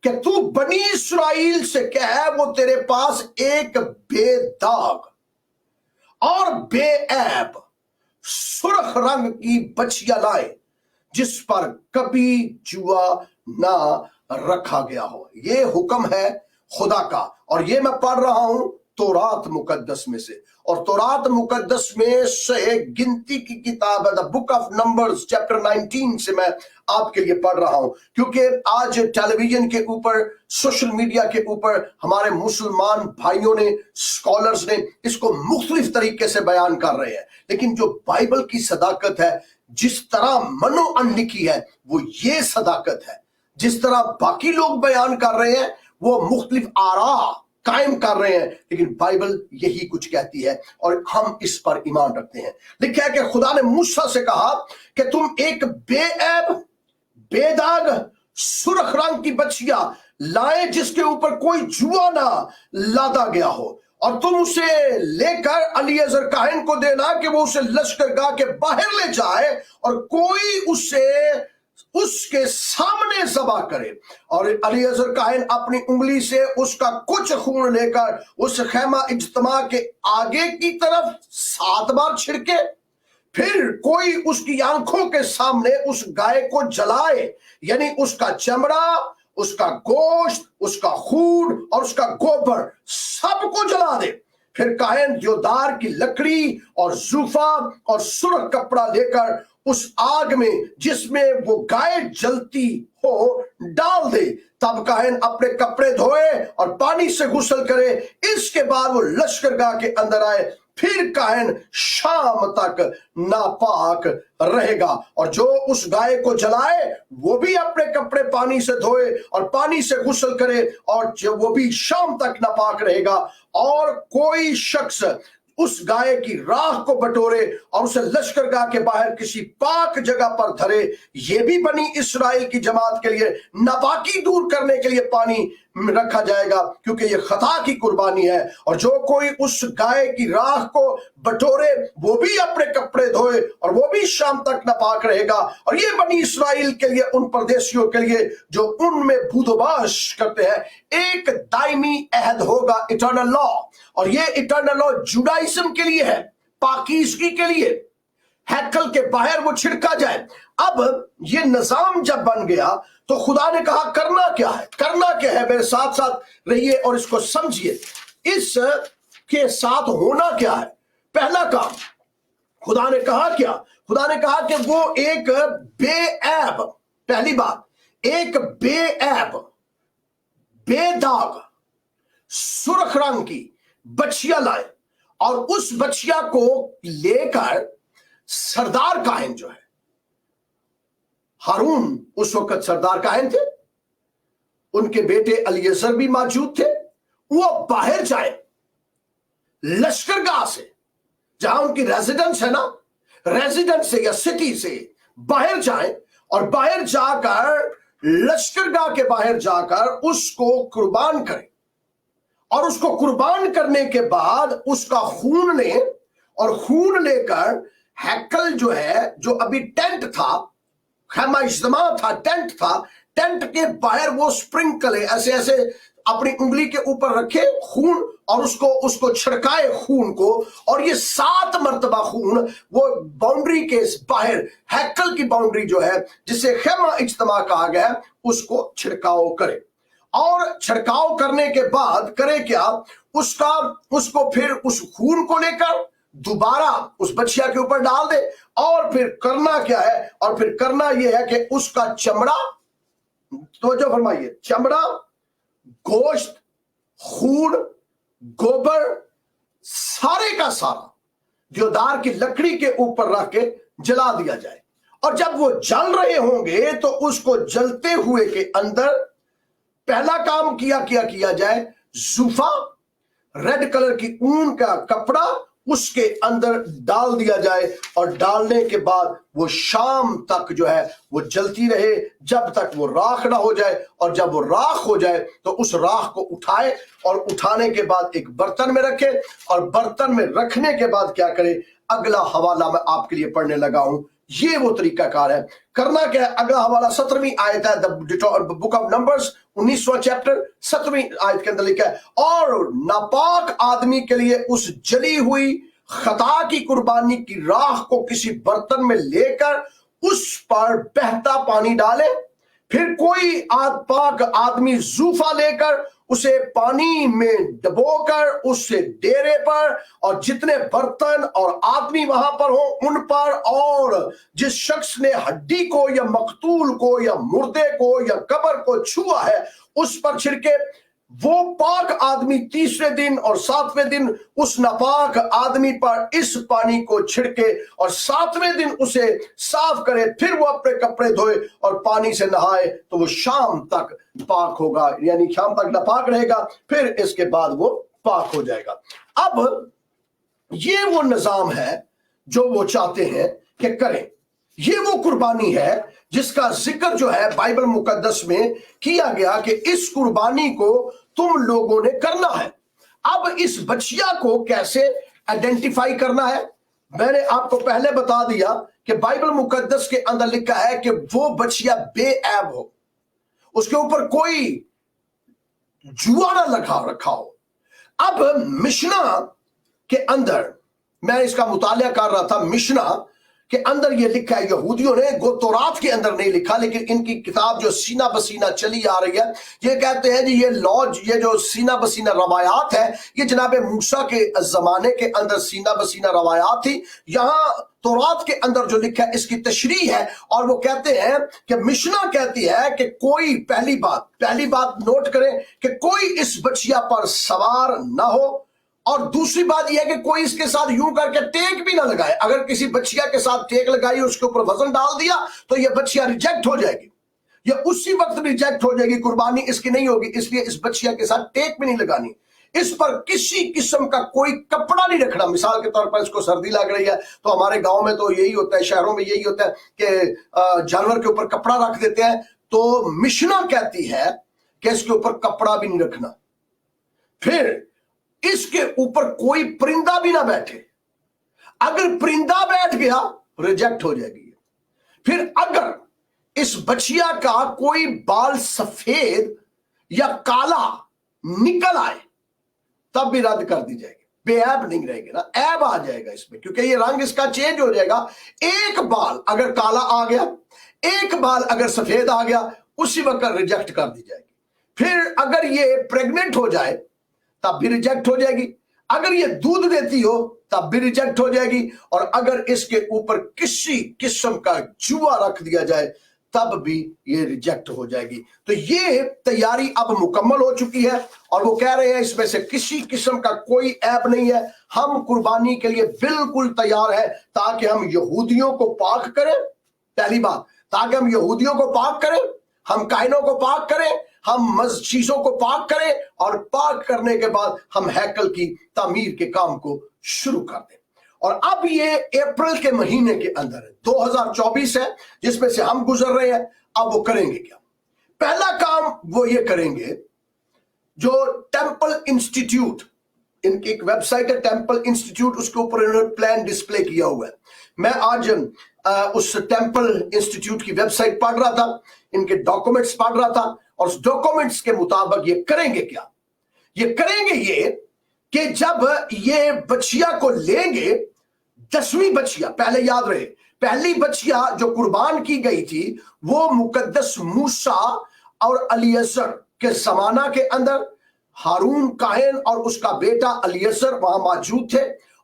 कि तू बनी इस्राएल से कह वो तेरे पास एक बेदाग और बेऐब सुर्ख रंग की बछिया लाए जिस पर कभी जुआ ना रखा गया हो। ये हुक्म है खुदा का, और ये मैं पढ़ रहा हूं तौरात मुकद्दस में से, और तौरात मुकद्दस में से गिनती की किताब है, the book of numbers chapter 19 से मैं आपके लिए पढ़ रहा हूं, क्योंकि आज टेलीविजन के ऊपर, सोशल मीडिया के ऊपर हमारे मुसलमान भाइयों ने, स्कॉलर्स ने इसको मुख्तलिफ तरीके से बयान कर रहे हैं, लेकिन जो बाइबल की सदाकत है, जिस तरह मनो अनलिखी है, वो ये सदाकत है। जिस तरह बाकी लोग बयान कर रहे हैं वो मुख्तलिफ आरा कायम कर रहे हैं, लेकिन बाइबल यही कुछ कहती है और हम इस पर ईमान रखते हैं। लिखा है कि खुदा ने मूसा से कहा कि तुम एक बेऐब बेदाग सुर्ख रंग की बछिया लाए जिसके ऊपर कोई जुआ ना लादा गया हो, और तुम उसे लेकर अलीएजर काहिन को देना कि वो उसे लश्करगाह के बाहर ले जाए और कोई उसे उसके सामने ज़बह करे, और अलीएजर काहिन अपनी उंगली से उसका कुछ खून लेकर उस खैमा इज्तिमा के आगे की तरफ 7 बार छिड़के, फिर कोई उसकी आंखों के सामने उस गाय को जलाए, यानी उसका चमड़ा, उसका गोश्त, उसका खून और उसका गोबर सबको जला दे। फिर काहिन देवदार की लकड़ी और जूफा और सुर्ख कपड़ा लेकर उस आग में जिसमें वो गाय जलती हो डाल दे। तब काहिन अपने कपड़े धोए और पानी से गुस्ल करे, इसके बाद वो लश्करगाह के अंदर आए, फिर काहिन शाम तक नापाक रहेगा, और जो उस गाय को जलाए वो भी अपने कपड़े पानी से धोए और पानी से गुस्ल करे, और जो वो भी शाम तक नापाक रहेगा। और कोई शख्स उस गाय की राख को बटोरे और उसे लश्करगाह के बाहर किसी पाक जगह पर धरे, ये भी बनी इस्राएल की जमात के लिए नापाकी दूर करने के लिए पानी रखा जाएगा, क्योंकि ये खता की कुर्बानी है। और जो कोई उस गाय की राख को बटोरे वो भी अपने कपड़े धोए और वो भी शाम तक नापाक रहेगा। और ये बनी इस्राएल के लिए, उन परदेशियों के लिए जो उनमें बूदोबाश करते हैं, एक दायमी अहद होगा, इटर्नल लॉ। और ये इटर्नल लॉ जुडाइज्म के लिए है, पाकीज़गी के लिए, हैकल के बाहर वो छिड़का जाए। अब ये निजाम जब बन गया तो खुदा ने कहा करना क्या है, करना क्या है, मेरे साथ साथ रहिए और इसको समझिए, इस के साथ होना क्या है। पहला काम खुदा ने कहा क्या, खुदा ने कहा कि वो एक बेऐब, पहली बात, एक बेऐब बेदाग सुर्ख रंग की बछिया लाए, और उस बछिया को लेकर सरदार काहिन जो है, हारून उस वक्त सरदार काहिन थे, उनके बेटे अलीएजर भी मौजूद थे, वो बाहर जाए लश्करगाह से, जहां उनकी रेजिडेंस है ना, रेजिडेंस से या सिटी से बाहर जाए, और बाहर जाकर लश्करगाह के बाहर जाकर उसको कुर्बान करें, और उसको कुर्बान करने के बाद उसका खून ले, और खून लेकर हैकल जो है, जो अभी टेंट था, खैमा इज्तिमा था, टेंट था, टेंट के बाहर वो स्प्रिंकल है, ऐसे ऐसे अपनी उंगली के ऊपर रखे खून, और उसको छिड़काए खून को, और ये 7 मर्तबा खून वो बाउंड्री के बाहर, हैकल की बाउंड्री जो है जिसे खैमा इज्तिमा कहा गया, उसको छिड़काव करे। और छिड़काव करने के बाद करे क्या, उसको फिर उस खून को लेकर दोबारा उस बछिया के ऊपर डाल दे, और फिर करना क्या है, और फिर करना यह है कि उसका चमड़ा, तो जो फरमाइए, चमड़ा, गोश्त, खून, गोबर, सारे का सारा देवदार की लकड़ी के ऊपर रख के जला दिया जाए। और जब वो जल रहे होंगे तो उसको जलते हुए के अंदर पहला काम किया जाए, जूफा, रेड कलर की ऊन का कपड़ा उसके अंदर डाल दिया जाए, और डालने के बाद वो शाम तक जो है वो जलती रहे जब तक वो राख ना हो जाए। और जब वो राख हो जाए तो उस राख को उठाए, और उठाने के बाद एक बर्तन में रखे, और बर्तन में रखने के बाद क्या करे, अगला हवाला मैं आपके लिए पढ़ने लगा हूं, ये वो तरीकाकार है। करना क्या है, अगला हवाला 17वीं आयत है, बुक ऑफ नंबर्स 19वां चैप्टर 17वीं आयत के अंदर लिखा है, और नापाक आदमी के लिए उस जली हुई खता की कुर्बानी की राख को किसी बर्तन में लेकर उस पर बहता पानी डाले। फिर कोई पाक आदमी जूफा लेकर उसे पानी में डबोकर उससे डेरे पर और जितने बर्तन और आदमी वहां पर हो उन पर, और जिस शख्स ने हड्डी को या मकतूल को या मुर्दे को या कब्र को छुआ है उस पर छिड़के। वो पाक आदमी तीसरे दिन और सातवें दिन उस नापाक आदमी पर इस पानी को छिड़के और सातवें दिन उसे साफ करे। फिर वो अपने कपड़े धोए और पानी से नहाए तो वो शाम तक पाक होगा, यानी शाम तक नापाक रहेगा, फिर इसके बाद वो पाक हो जाएगा। अब ये वो निजाम है जो वो चाहते हैं कि करें। ये वो कुर्बानी है जिसका जिक्र जो है बाइबल मुकद्दस में किया गया कि इस कुर्बानी को तुम लोगों ने करना है। अब इस बछिया को कैसे आइडेंटिफाई करना है, मैंने आपको पहले बता दिया कि बाइबल मुकद्दस के अंदर लिखा है कि वो बछिया बेऐब हो, उसके ऊपर कोई जुआ ना रखा हो। अब मिशना के अंदर मैं इसका मुतालिया कर रहा था, मिशना के अंदर ये लिखा है, यहूदियों ने तौरात के अंदर नहीं लिखा, लेकिन इनकी किताब जो सीना बसीना चली आ रही है, ये कहते हैं जी ये जो सीना बसीना रवायात है, ये जनाब मूसा के जमाने के अंदर सीना बसीना रवायात थी। यहाँ तौरात के अंदर जो लिखा है इसकी तशरीह है, और वो कहते हैं कि मिशना कहती है कि कोई पहली बात नोट करें कि कोई इस बछिया पर सवार ना हो, और दूसरी बात यह है कि कोई इसके साथ यूं करके टेक भी ना लगाए। अगर किसी बछिया के साथ टेक लगाई, उसके ऊपर वजन डाल दिया तो यह बछिया रिजेक्ट हो जाएगी, यह उसी वक्त रिजेक्ट हो जाएगी, कुर्बानी इसकी नहीं होगी। इसलिए इस बछिया के साथ टेक भी नहीं लगानी, इस पर किसी किस्म का कोई कपड़ा नहीं रखना। मिसाल के तौर पर इसको सर्दी लग रही है तो हमारे गांव में तो यही होता है, शहरों में यही होता है कि जानवर के ऊपर कपड़ा रख देते हैं। तो मिशना कहती है कि इसके ऊपर कपड़ा भी नहीं रखना, फिर इसके ऊपर कोई परिंदा भी ना बैठे। अगर परिंदा बैठ गया रिजेक्ट हो जाएगी। फिर अगर इस बछिया का कोई बाल सफेद या काला निकल आए तब भी रद्द कर दी जाएगी, बेऐब नहीं रहेगी ना, ऐब आ जाएगा इसमें, क्योंकि ये रंग इसका चेंज हो जाएगा। एक बाल अगर काला आ गया, एक बाल अगर सफेद आ गया, उसी वक्त रिजेक्ट कर दी जाएगी। फिर अगर ये प्रेग्नेंट हो जाए तब भी रिजेक्ट हो जाएगी, अगर ये दूध देती हो तब भी रिजेक्ट हो जाएगी, और अगर इसके ऊपर किसी किस्म का जुआ रख दिया जाए तब भी ये रिजेक्ट हो जाएगी। तो ये तैयारी अब मुकम्मल हो चुकी है, और वो कह रहे हैं इसमें से किसी किस्म का कोई ऐब नहीं है, हम कुर्बानी के लिए बिल्कुल तैयार है, ताकि हम यहूदियों को पाक करें। पहली बात, ताकि हम यहूदियों को पाक करें, हम कायनों को पाक करें, हम चीजों को पाक करें, और पाक करने के बाद हम हैकल की तामीर के काम को शुरू कर दें। और अब ये अप्रैल के महीने के अंदर 2024 है जिसमें से हम गुजर रहे हैं। अब वो करेंगे क्या? पहला काम वो ये करेंगे, जो टेंपल इंस्टीट्यूट, इनकी एक वेबसाइट है टेंपल इंस्टीट्यूट, उसके ऊपर इन्होंने प्लान डिस्प्ले किया हुआ है। मैं आज उस टेंपल इंस्टीट्यूट की वेबसाइट पढ़ रहा था, इनके डॉक्यूमेंट्स पढ़ रहा था, और उस डॉक्यूमेंट्स के मुताबिक ये करेंगे क्या? ये करेंगे ये कि जब ये बछिया को लेंगे, 10वीं बछिया, पहले याद रहे, पहली बछिया जो कुर्बान की गई थी वो मुकद्दस मूसा और अलियसर के जमाना के अंदर हारून काहिन और उसका बेटा अलियसर वहां मौजूद थे,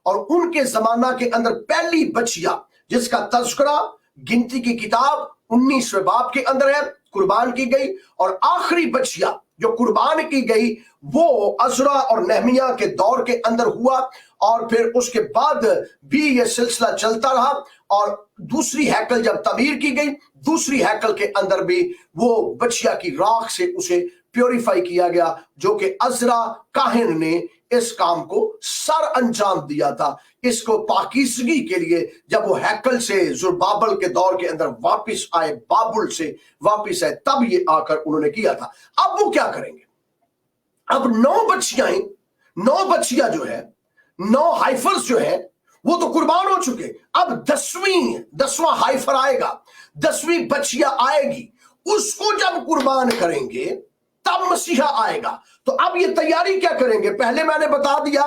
और उनके जमाना के अंदर पहली बछिया जिसका तज़किरा गिनती की किताब 19वें बाब के अंदर है, कुर्बान की गई। और आखिरी बछिया जो कुर्बान की गई वो अज़रा और नेहमिया के दौर के अंदर हुआ, और फिर उसके बाद भी ये सिलसिला चलता रहा। और दूसरी हैकल जब तमीर की गई, दूसरी हैकल के अंदर भी वो बछिया की राख से उसे प्योरीफाई किया गया, जो कि अज़रा काहिन ने इस काम को सर अंजाम दिया था। इसको पाकीज़गी के लिए जब वो हैकल से ज़ुरबाबल के दौर के अंदर वापस आए, बाबुल से वापस आए, तब ये आकर उन्होंने किया था। अब वो क्या करेंगे? अब 9 बछिया जो है, 9 हाइफर्स जो है वो तो कुर्बान हो चुके। अब 10वां हाइफर आएगा, 10वीं बछिया आएगी, उसको जब कुर्बान करेंगे तब मसीहा आएगा। तो अब ये तैयारी क्या करेंगे? पहले मैंने बता दिया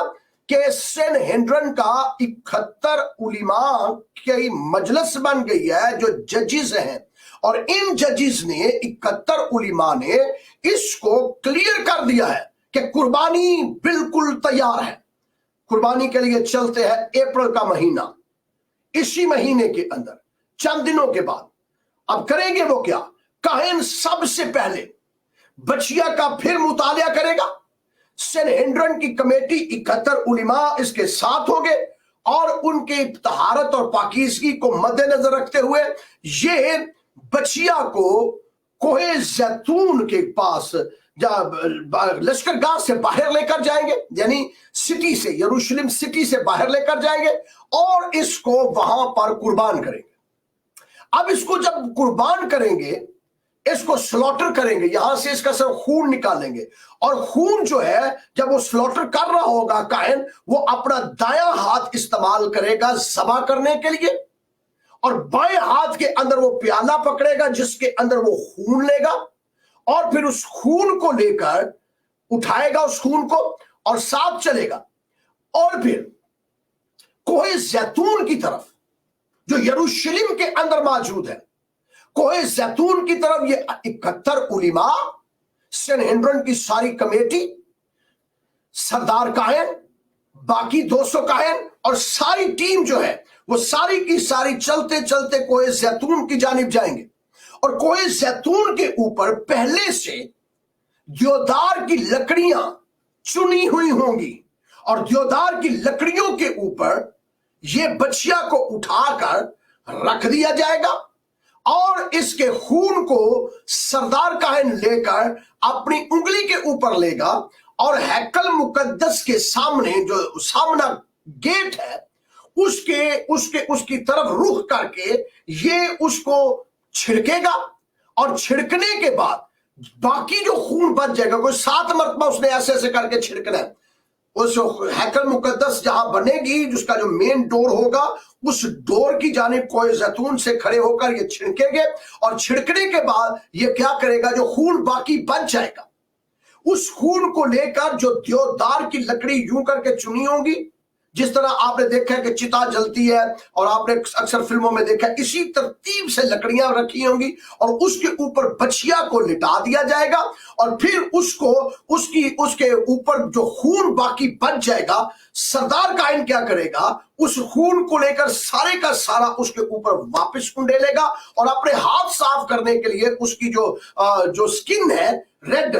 कि सेनहेड्रिन का 71 उलिमा की मजलिस बन गई है जो जजिस हैं, और इन जजिस ने 71 उलिमा ने इसको क्लियर कर दिया है कि कुर्बानी बिल्कुल तैयार है। कुर्बानी के लिए चलते हैं अप्रैल का महीना, इसी महीने के अंदर चंद दिनों के बाद। अब करेंगे वो क्या? काहिन सबसे पहले बछिया का फिर मुतालिया करेगा। सेनहेड्रिन की कमेटी 71 उलिमा इसके साथ होंगे, और उनके तहारत और पाकीज़गी को मद्देनजर रखते हुए ये बछिया को कोहे जैतून के पास लश्करगाह से बाहर लेकर जाएंगे, यानी सिटी से, यरूशलेम सिटी से बाहर लेकर जाएंगे और इसको वहां पर कुर्बान करेंगे। अब इसको जब कुर्बान करेंगे, इसको स्लॉटर करेंगे, यहां से इसका सब खून निकालेंगे, और खून जो है जब वो स्लॉटर कर रहा होगा काहिन, वो अपना दायां हाथ इस्तेमाल करेगा ज़बह करने के लिए, और बाएं हाथ के अंदर वो प्याला पकड़ेगा जिसके अंदर वो खून लेगा, और फिर उस खून को लेकर उठाएगा, उस खून को, और साथ चलेगा, और फिर कोहे जैतून की तरफ जो यरूशलेम के अंदर मौजूद है, कोहे जैतून की तरफ ये 71 उलिमा, सेनहेड्रिन की सारी कमेटी, सरदार काहिन, बाकी 200 काहिन और सारी टीम जो है वो सारी की सारी चलते चलते कोहे जैतून की जानिब जाएंगे। और कोहे जैतून के ऊपर पहले से देवदार की लकड़ियां चुनी हुई होंगी, और देवदार की लकड़ियों के ऊपर ये बछिया को उठाकर रख दिया जाएगा, और इसके खून को सरदार काहिन लेकर अपनी उंगली के ऊपर लेगा, और हैकल मुकद्दस के सामने जो सामना गेट है उसकी तरफ रुख करके ये उसको छिड़केगा, और छिड़कने के बाद बाकी जो खून बच जाएगा, कोई 7 मरतबा उसने ऐसे ऐसे करके छिड़कना है। उस हैकल मुकद्दस जहां बनेगी, जिसका जो मेन डोर होगा, उस डोर की जानिब कोहे जैतून से खड़े होकर ये छिड़केंगे, और छिड़कने के बाद ये क्या करेगा, जो खून बाकी बच जाएगा उस खून को लेकर जो देवदार की लकड़ी यूं करके चुनी होगी, जिस तरह आपने देखा है कि चिता जलती है, और आपने अक्सर फिल्मों में देखा है, इसी तरतीब से लकड़ियां रखी होंगी, और उसके ऊपर बछिया को लिटा दिया जाएगा, और फिर उसको उसके ऊपर जो खून बाकी बच जाएगा, सरदार काहिन क्या करेगा, उस खून को लेकर सारे का सारा उसके ऊपर वापस उंडेलेगा, और अपने हाथ साफ करने के लिए उसकी जो स्किन है, रेड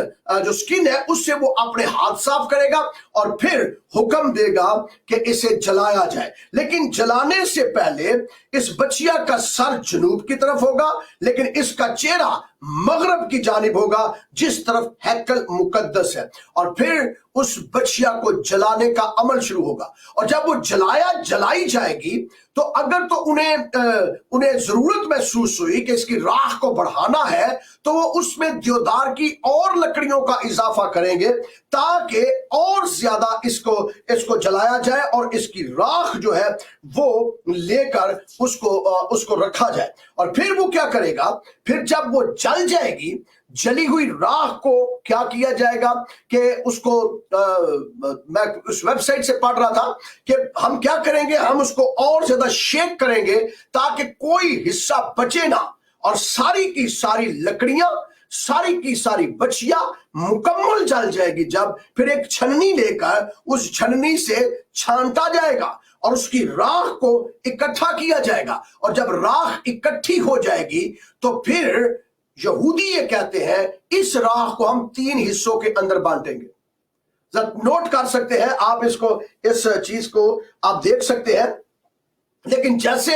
जो स्किन है, उससे वो अपने हाथ साफ करेगा, और फिर हुक्म देगा कि इसे जलाया जाए। लेकिन जलाने से पहले इस बछिया का सर जनूब की तरफ होगा, लेकिन इसका चेहरा मगरब की जानिब होगा, जिस तरफ हैकल मुकद्दस है। और फिर उस बछिया को जलाने का अमल शुरू होगा, और जब वो जलाई जाएगी, तो अगर तो उन्हें जरूरत महसूस हुई कि इसकी राख को बढ़ाना है, तो वो उसमें देवदार की और लकड़ियों का इजाफा करेंगे, ताकि और ज्यादा इसको जलाया जाए, और इसकी राख जो है वो लेकर उसको रखा जाए। और फिर वो क्या करेगा, फिर जब वो जल जाएगी, जली हुई राख को क्या किया जाएगा कि उसको मैं उस वेबसाइट से पढ़ रहा था कि हम क्या करेंगे, हम उसको और ज्यादा शेक करेंगे ताकि कोई हिस्सा बचे ना, और सारी की सारी लकड़ियां, सारी की सारी बछिया मुकम्मल जल जाएगी। जब फिर एक छन्नी लेकर उस छन्नी से छानता जाएगा, और उसकी राख को इकट्ठा किया जाएगा। और जब राख इकट्ठी हो जाएगी तो फिर यहूदी ये कहते हैं इस राख को हम 3 हिस्सों के अंदर बांटेंगे। नोट कर सकते हैं आप इसको, इस चीज को आप देख सकते हैं। लेकिन जैसे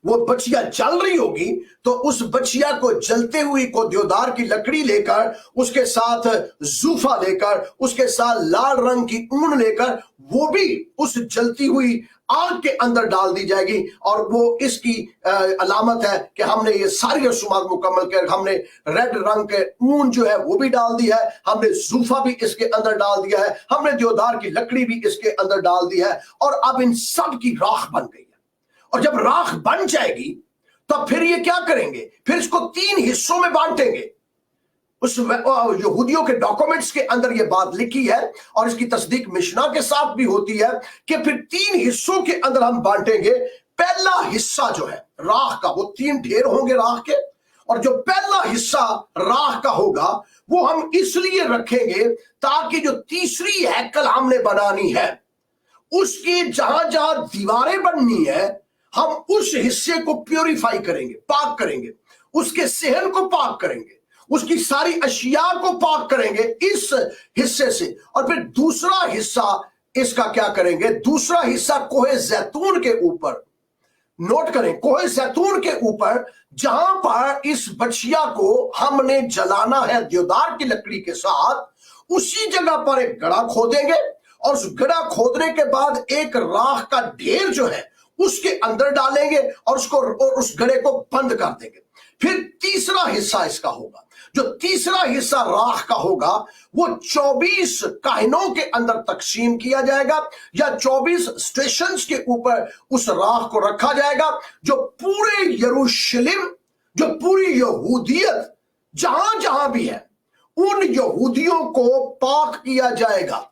वो बचिया जल रही होगी तो उस बचिया को जलते हुई को देवदार की लकड़ी लेकर, उसके साथ जूफा लेकर, उसके साथ लाल रंग की ऊन लेकर वो भी उस जलती हुई आग के अंदर डाल दी जाएगी। और वो इसकी अलामत है कि हमने ये सारी रसूमात मुकम्मल कर, हमने रेड रंग के ऊन जो है वो भी डाल दी है, हमने जूफा भी इसके अंदर डाल दिया है, हमने देवदार की लकड़ी भी इसके अंदर डाल दी है। और अब इन सब की राख बन गई। और जब राख बन जाएगी तो फिर ये क्या करेंगे, फिर इसको 3 हिस्सों में बांटेंगे। उस यहूदियों के डॉक्यूमेंट्स के अंदर ये बात लिखी है और इसकी तस्दीक मिशना के साथ भी होती है कि फिर 3 हिस्सों के अंदर हम बांटेंगे। पहला हिस्सा जो है राख का, वो 3 ढेर होंगे राख के, और जो पहला हिस्सा राख का होगा वो हम इसलिए रखेंगे ताकि जो तीसरी हैकल हमने बनानी है उसकी जहां जहां दीवारें बननी है हम उस हिस्से को प्योरीफाई करेंगे, पाक करेंगे, उसके सहन को पाक करेंगे, उसकी सारी अशिया को पाक करेंगे इस हिस्से से। और फिर दूसरा हिस्सा इसका क्या करेंगे, दूसरा हिस्सा कोहे जैतून के ऊपर, नोट करें, कोहे जैतून के ऊपर जहां पर इस बछिया को हमने जलाना है देवदार की लकड़ी के साथ, उसी जगह पर एक गड्ढा खोदेंगे और उस गड्ढा खोदने के बाद एक राख का ढेर जो है उसके अंदर डालेंगे और उस गड्ढे को बंद कर देंगे। फिर तीसरा हिस्सा इसका होगा, जो तीसरा हिस्सा राख का होगा वो 24 काहिनों के अंदर तकसीम किया जाएगा या 24 स्टेशंस के ऊपर उस राख को रखा जाएगा, जो पूरे यरूशलेम, जो पूरी यहूदियत जहां जहां भी है उन यहूदियों को पाक किया जाएगा,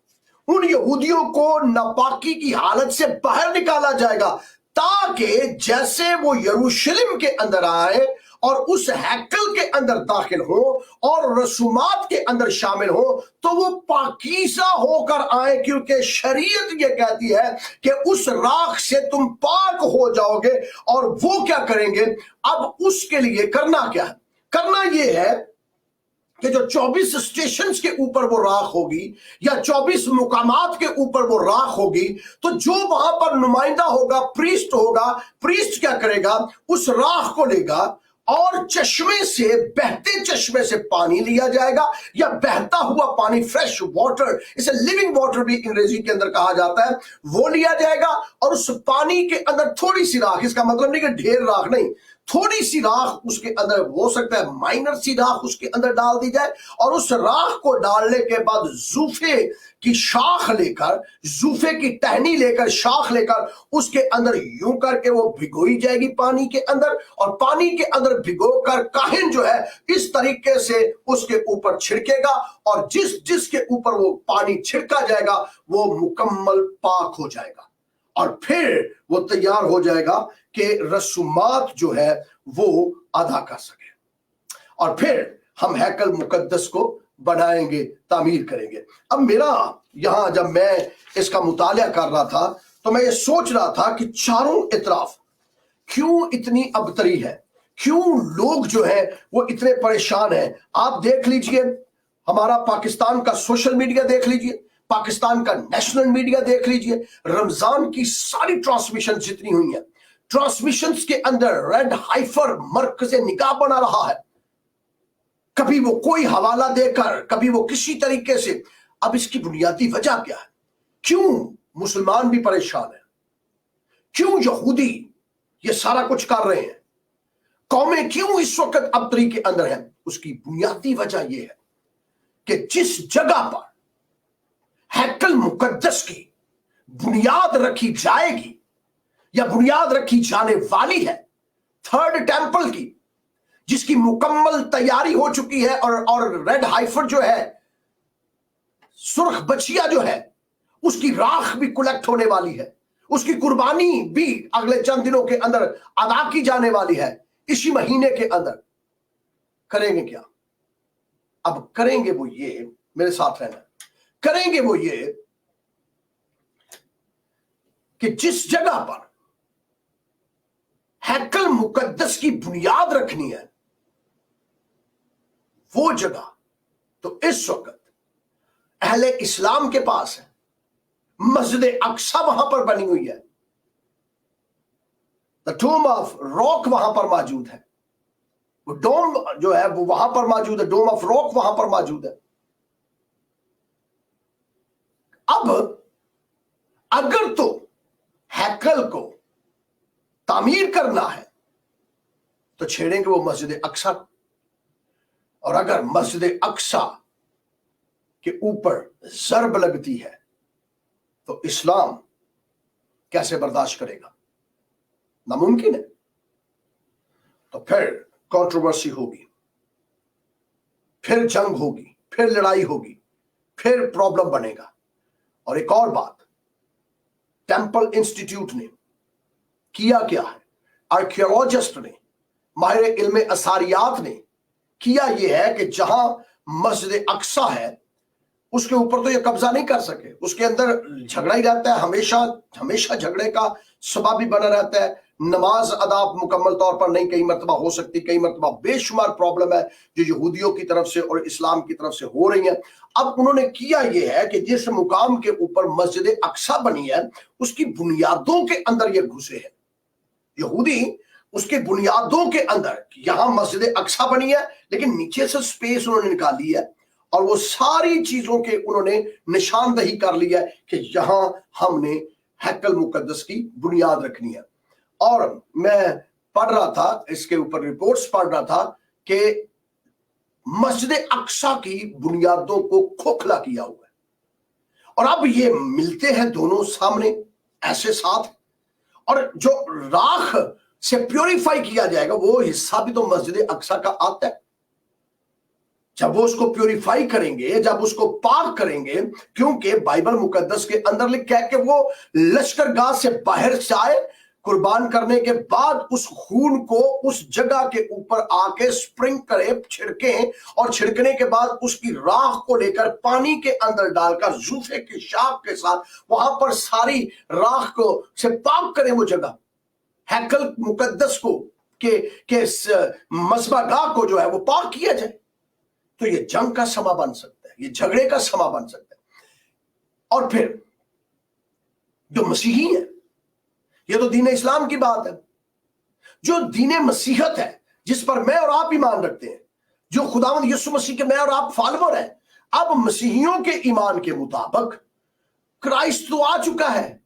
उन यहूदियों को नापाकी की हालत से बाहर निकाला जाएगा, ताकि जैसे वो यरूशलेम के अंदर आए और उस हैकल के अंदर दाखिल हो और रसूमात के अंदर शामिल हो तो वो पाकीज़ा होकर आए, क्योंकि शरीयत ये कहती है कि उस राख से तुम पाक हो जाओगे। और वो क्या करेंगे, अब उसके लिए करना क्या है, करना ये है कि जो 24 स्टेशंस के ऊपर वो राख होगी या 24 मुकामात के ऊपर वो राख होगी, तो जो वहां पर नुमाइंदा होगा, प्रीस्ट होगा, प्रीस्ट क्या करेगा, उस राख को लेगा और चश्मे से, बहते चश्मे से पानी लिया जाएगा या बहता हुआ पानी, फ्रेश वाटर, इसे लिविंग वाटर भी अंग्रेजी के अंदर कहा जाता है, वो लिया जाएगा और उस पानी के अंदर थोड़ी सी राख, इसका मतलब नहीं कि ढेर राख नहीं, थोड़ी सी राख उसके अंदर, हो सकता है माइनर सी राख उसके अंदर डाल दी जाए। और उस राख को डालने के बाद जूफे की शाख लेकर, जूफे की टहनी लेकर, शाख लेकर उसके अंदर यूं करके वो भिगोई जाएगी पानी के अंदर, और पानी के अंदर भिगोकर काहिन जो है इस तरीके से उसके ऊपर छिड़केगा और जिस जिसके ऊपर वो पानी छिड़का जाएगा वो मुकम्मल पाक हो जाएगा और फिर वो तैयार हो जाएगा कि रसूमात जो है वो अदा कर सके। और फिर हम हैकल मुकद्दस को बढ़ाएंगे, तामीर करेंगे। अब मेरा यहां जब मैं इसका मुतालिया कर रहा था तो मैं ये सोच रहा था कि चारों इतराफ क्यों इतनी अबतरी है, क्यों लोग जो है वो इतने परेशान हैं। आप देख लीजिए, हमारा पाकिस्तान का सोशल मीडिया देख लीजिए, पाकिस्तान का नेशनल मीडिया देख लीजिए, रमजान की सारी ट्रांसमिशन जितनी हुई है, ट्रांसमिशंस के अंदर रेड हाइफर मरकज़े निगाह बना रहा है, कभी वो कोई हवाला देकर, कभी वो किसी तरीके से। अब इसकी बुनियादी वजह क्या है, क्यों मुसलमान भी परेशान है, क्यों यहूदी ये सारा कुछ कर रहे हैं, कौमें क्यों इस वक्त अबतरी के अंदर हैं? उसकी बुनियादी वजह यह है कि जिस जगह पर हैकल मुकद्दस की बुनियाद रखी जाएगी या बुनियाद रखी जाने वाली है, थर्ड टेंपल की, जिसकी मुकम्मल तैयारी हो चुकी है और रेड हाइफर जो है, सुर्ख बछिया जो है, उसकी राख भी कलेक्ट होने वाली है, उसकी कुर्बानी भी अगले चंद दिनों के अंदर अदा की जाने वाली है, इसी महीने के अंदर। करेंगे क्या? अब करेंगे वो ये, मेरे साथ रहना, करेंगे वो ये कि जिस जगह पर हैकल मुकद्दस की बुनियाद रखनी है वो जगह तो इस वक्त अहले इस्लाम के पास है। मस्जिद अक्सा वहां पर बनी हुई है, द डोम ऑफ रॉक वहां पर मौजूद है, वो डोम जो है वो वहां पर मौजूद है, डोम ऑफ रॉक वहां पर मौजूद है। अब अगर तो हैकल को तामीर करना है तो छेड़ेंगे वो मस्जिद अक्सा, और अगर मस्जिद अक्सा के ऊपर जरब लगती है तो इस्लाम कैसे बर्दाश्त करेगा? नामुमकिन है। तो फिर कंट्रोवर्सी होगी, फिर जंग होगी, फिर लड़ाई होगी, फिर प्रॉब्लम बनेगा। और एक और बात, टेंपल इंस्टीट्यूट ने किया क्या है, आर्कियोलॉजिस्ट ने, माहिर इल्म असारियात ने किया यह है कि जहां मस्जिद अक्सा है उसके ऊपर तो ये कब्जा नहीं कर सके, उसके अंदर झगड़ा ही रहता है, हमेशा हमेशा झगड़े का सबब भी बना रहता है। नमाज अदा मुकम्मल तौर पर नहीं कई मरतबा हो सकती, कई मरतबा बेशुमार प्रॉब्लम है जो यहूदियों की तरफ से और इस्लाम की तरफ से हो रही है। अब उन्होंने किया यह है कि जिस मुकाम के ऊपर मस्जिद अक्सा बनी है उसकी बुनियादों के अंदर ये घुसे हैं यहूदी, उसके बुनियादों के अंदर। यहां मस्जिद अक्सा बनी है लेकिन नीचे से स्पेस उन्होंने निकाली है और वो सारी चीजों के उन्होंने निशानदही कर लिया है कि यहां हमने हैकल मुकद्दस की बुनियाद रखनी है। और मैं पढ़ रहा था, इसके ऊपर रिपोर्ट्स पढ़ रहा था कि मस्जिद अक्सा की बुनियादों को खोखला किया हुआ है और अब ये मिलते हैं दोनों सामने ऐसे साथ, और जो राख से प्योरीफाई किया जाएगा वो हिस्सा भी तो मस्जिद अक्सा का आता है। जब वो उसको प्योरीफाई करेंगे, जब उसको पाक करेंगे, क्योंकि बाइबल मुकद्दस के अंदर लिखा है कि वो लश्करगाह से बाहर से आए, कुर्बान करने के बाद उस खून को उस जगह के ऊपर आके स्प्रिंग करे, छिड़के, और छिड़कने के बाद उसकी राख को लेकर पानी के अंदर डालकर जूफे की शाख के साथ वहां पर सारी राख को से पाक करें वो जगह, हैकल मुकद्दस को के मस्बागाह को जो है वो पाक किया जाए। तो ये जंग का समा बन सकता है, ये झगड़े का समा बन सकता है। और फिर जो मसीही है, ये तो दीन इस्लाम की बात है, जो दीन मसीहत है जिस पर मैं और आप ईमान रखते हैं, जो खुदावंद यीशु मसीह के मैं और आप फॉलोअर हैं। अब मसीहियों के ईमान के मुताबिक क्राइस्ट तो आ चुका है,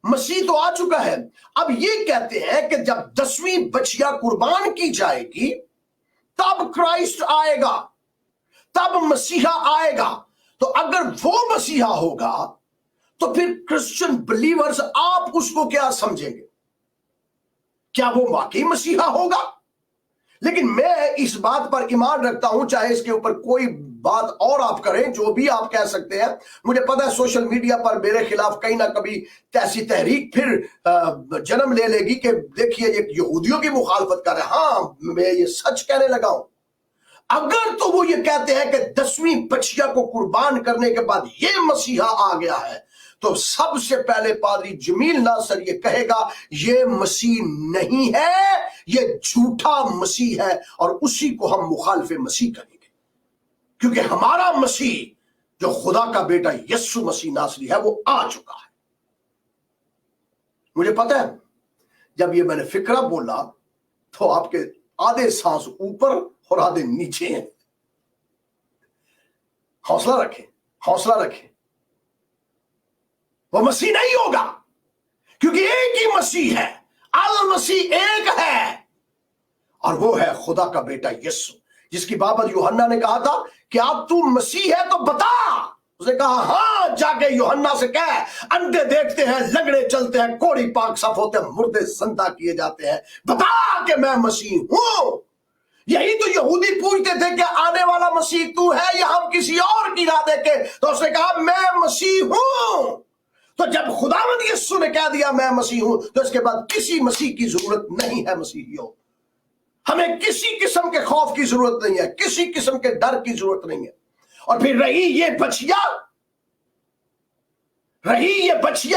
मसीह तो आ चुका है। अब ये कहते हैं कि जब 10वीं बछिया कुर्बान की जाएगी तब क्राइस्ट आएगा, तब मसीहा आएगा। तो अगर वो मसीहा होगा तो फिर क्रिश्चियन बिलीवर्स आप उसको क्या समझेंगे? क्या वो वाकई मसीहा होगा? लेकिन मैं इस बात पर ईमान रखता हूं, चाहे इसके ऊपर कोई बात और आप करें, जो भी आप कह सकते हैं। मुझे पता है सोशल मीडिया पर मेरे खिलाफ कहीं ना कभी ऐसी तहरीक फिर जन्म ले लेगी कि देखिए ये यहूदियों की मुखालफत कर रहे हैं। हाँ, मैं ये सच कहने लगा हूं। अगर तो वो ये कहते हैं कि 10वीं बछिया को कुर्बान करने के बाद ये मसीहा आ गया है, तो सबसे पहले पादरी जमील नासर ये कहेगा ये मसीह नहीं है, ये झूठा मसीह है, और उसी को हम मुखालिफे मसीह कहेंगे, क्योंकि हमारा मसीह जो खुदा का बेटा यीशु मसीह नासरी है वो आ चुका है। मुझे पता है जब ये मैंने फिक्रा बोला तो आपके आधे सांस ऊपर और आधे नीचे हैं। हौसला रखें, हौसला रखें। वो मसीह नहीं होगा, क्योंकि एक ही मसीह है, अल मसीह एक है, और वो है खुदा का बेटा यीशु, जिसकी बाबत यूहन्ना ने कहा था कि आप तू मसीह है तो बता। उसने कहा हाँ, जाके यूहन्ना से कह, अंधे देखते हैं, लंगड़े चलते हैं, कोढ़ी पाक साफ होते हैं, मुर्दे जिंदा किए जाते हैं, बता कि मैं मसीह हूं। यही तो यहूदी पूछते थे कि आने वाला मसीह तू है या हम किसी और की राह देखे? तो उसने कहा मैं मसीह हूं। तो जब खुदावंद यीशु ने कह दिया मैं मसीह हूं, तो इसके बाद किसी मसीह की जरूरत नहीं है। मसीहियों, हमें किसी किस्म के खौफ की जरूरत नहीं है, किसी किस्म के डर की जरूरत नहीं है। और फिर रही ये बछिया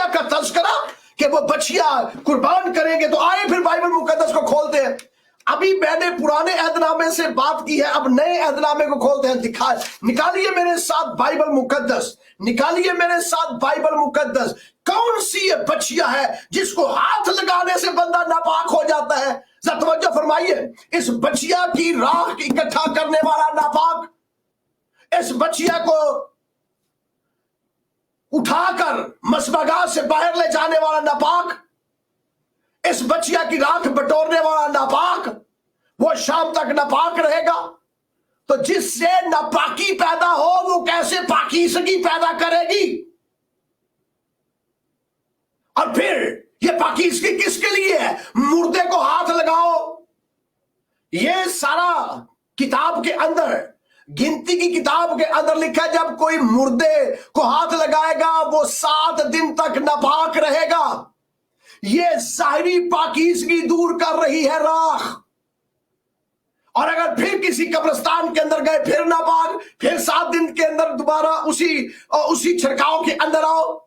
का तज़किरा, कि वो बछिया कुर्बान करेंगे, तो आए फिर बाइबल मुकद्दस को खोलते हैं। अभी मैंने पुराने अहदनामे से बात की है, अब नए अहदनामे को खोलते हैं। निकालिए मेरे साथ बाइबल मुकद्दस, निकालिए मेरे साथ बाइबल मुकद्दस। कौन सी ये बछिया है जिसको हाथ लगाने से बंदा नापाक हो जाता है? जरा तवज्जो फरमाइए। इस बछिया की राख इकट्ठा करने वाला नापाक, इस बछिया को उठाकर मसबगाह से बाहर ले जाने वाला नापाक, इस बछिया की राख बटोरने वाला नापाक, वो शाम तक नापाक रहेगा। तो जिससे नापाकी पैदा हो वो कैसे पाकीज़गी पैदा करेगी? और फिर ये पाकीज़गी किसके लिए है? मुर्दे को हाथ लगाओ। ये सारा किताब के अंदर, गिनती की किताब के अंदर लिखा है, जब कोई मुर्दे को हाथ लगाएगा वो 7 दिन तक नापाक रहेगा। ये ज़ाहिरी पाकीज़गी दूर कर रही है राख। और अगर फिर किसी कब्रिस्तान के अंदर गए फिर नापाक, फिर 7 दिन के अंदर दोबारा उसी छिड़काव के अंदर आओ,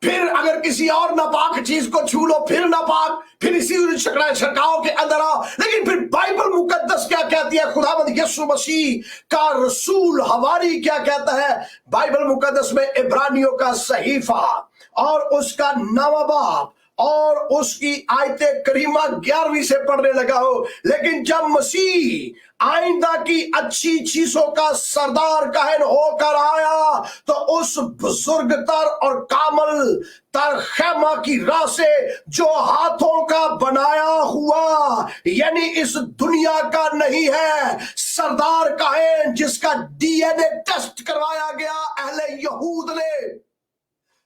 फिर अगर किसी और नापाक चीज को छू लो फिर नापाक, फिर इसी छिड़काव के अंदर आओ। लेकिन फिर बाइबल मुकद्दस क्या कहती है? खुदावंद यीशु मसीह का रसूल हवारी क्या कहता है बाइबल मुकद्दस में? इब्रानियों का सहीफा और उसका 9वां बाब और उसकी आयतें करीमा 11वीं से पढ़ने लगा हो। लेकिन जब मसीह आइंदा की अच्छी चीजों का सरदार काहिन होकर आया तो उस बुजुर्ग तर और कामल तर खैमा की राह से जो हाथों का बनाया हुआ, यानी इस दुनिया का नहीं है, सरदार काहिन जिसका डीएनए टेस्ट करवाया गया अहले यहूद ने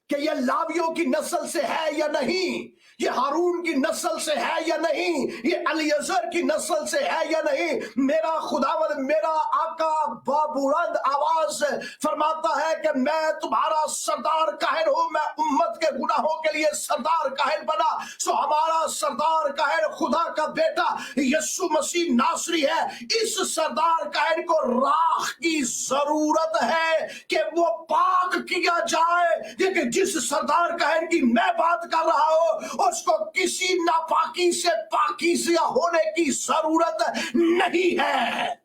कि ये लावियों की नस्ल से है या नहीं, ये हारून की नस्ल से है या नहीं, ये अलीअज़र की नस्ल से है या नहीं। मेरा खुदावंद, मेरा आका बाबुलंद आवाज से फरमाता है कि मैं तुम्हारा सरदार काहिन हूं, मैं उम्मत के गुनाहों के लिए सरदार काहिन बना। सो हमारा सरदार काहिन खुदा का बेटा यीशु मसीह नासरी है। इस सरदार काहिन को राख की जरूरत है कि वो पाक किया जाए। लेकिन जिस सरदार काहिन की मैं बात कर रहा हूं उसको किसी नापाकी से पाकीज़ा होने की जरूरत नहीं है,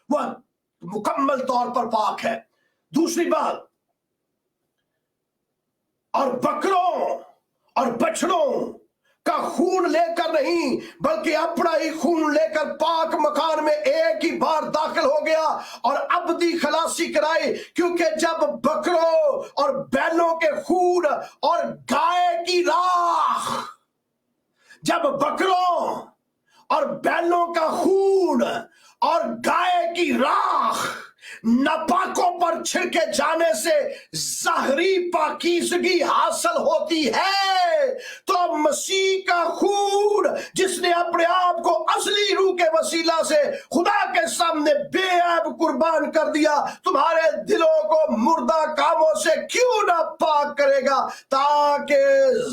वह मुकम्मल तौर पर पाक है। दूसरी बात, और बकरों और बछड़ों का खून लेकर नहीं बल्कि अपना ही खून लेकर पाक मकान में एक ही बार दाखिल हो गया और अबदी खलासी कराई। क्योंकि जब बकरों और बैलों के खून और गाय की राख, जब बकरों और बैलों का खून और गाय की राख नापाकों पर छिड़के जाने से ज़ाहिरी पाकीज़गी हासिल होती है, तो मसीह का खून जिसने अपने आप को असली रूह के वसीला से खुदा के सामने बेऐब कुर्बान कर दिया, तुम्हारे दिलों को मुर्दा कामों से क्यों ना पाक करेगा, ताकि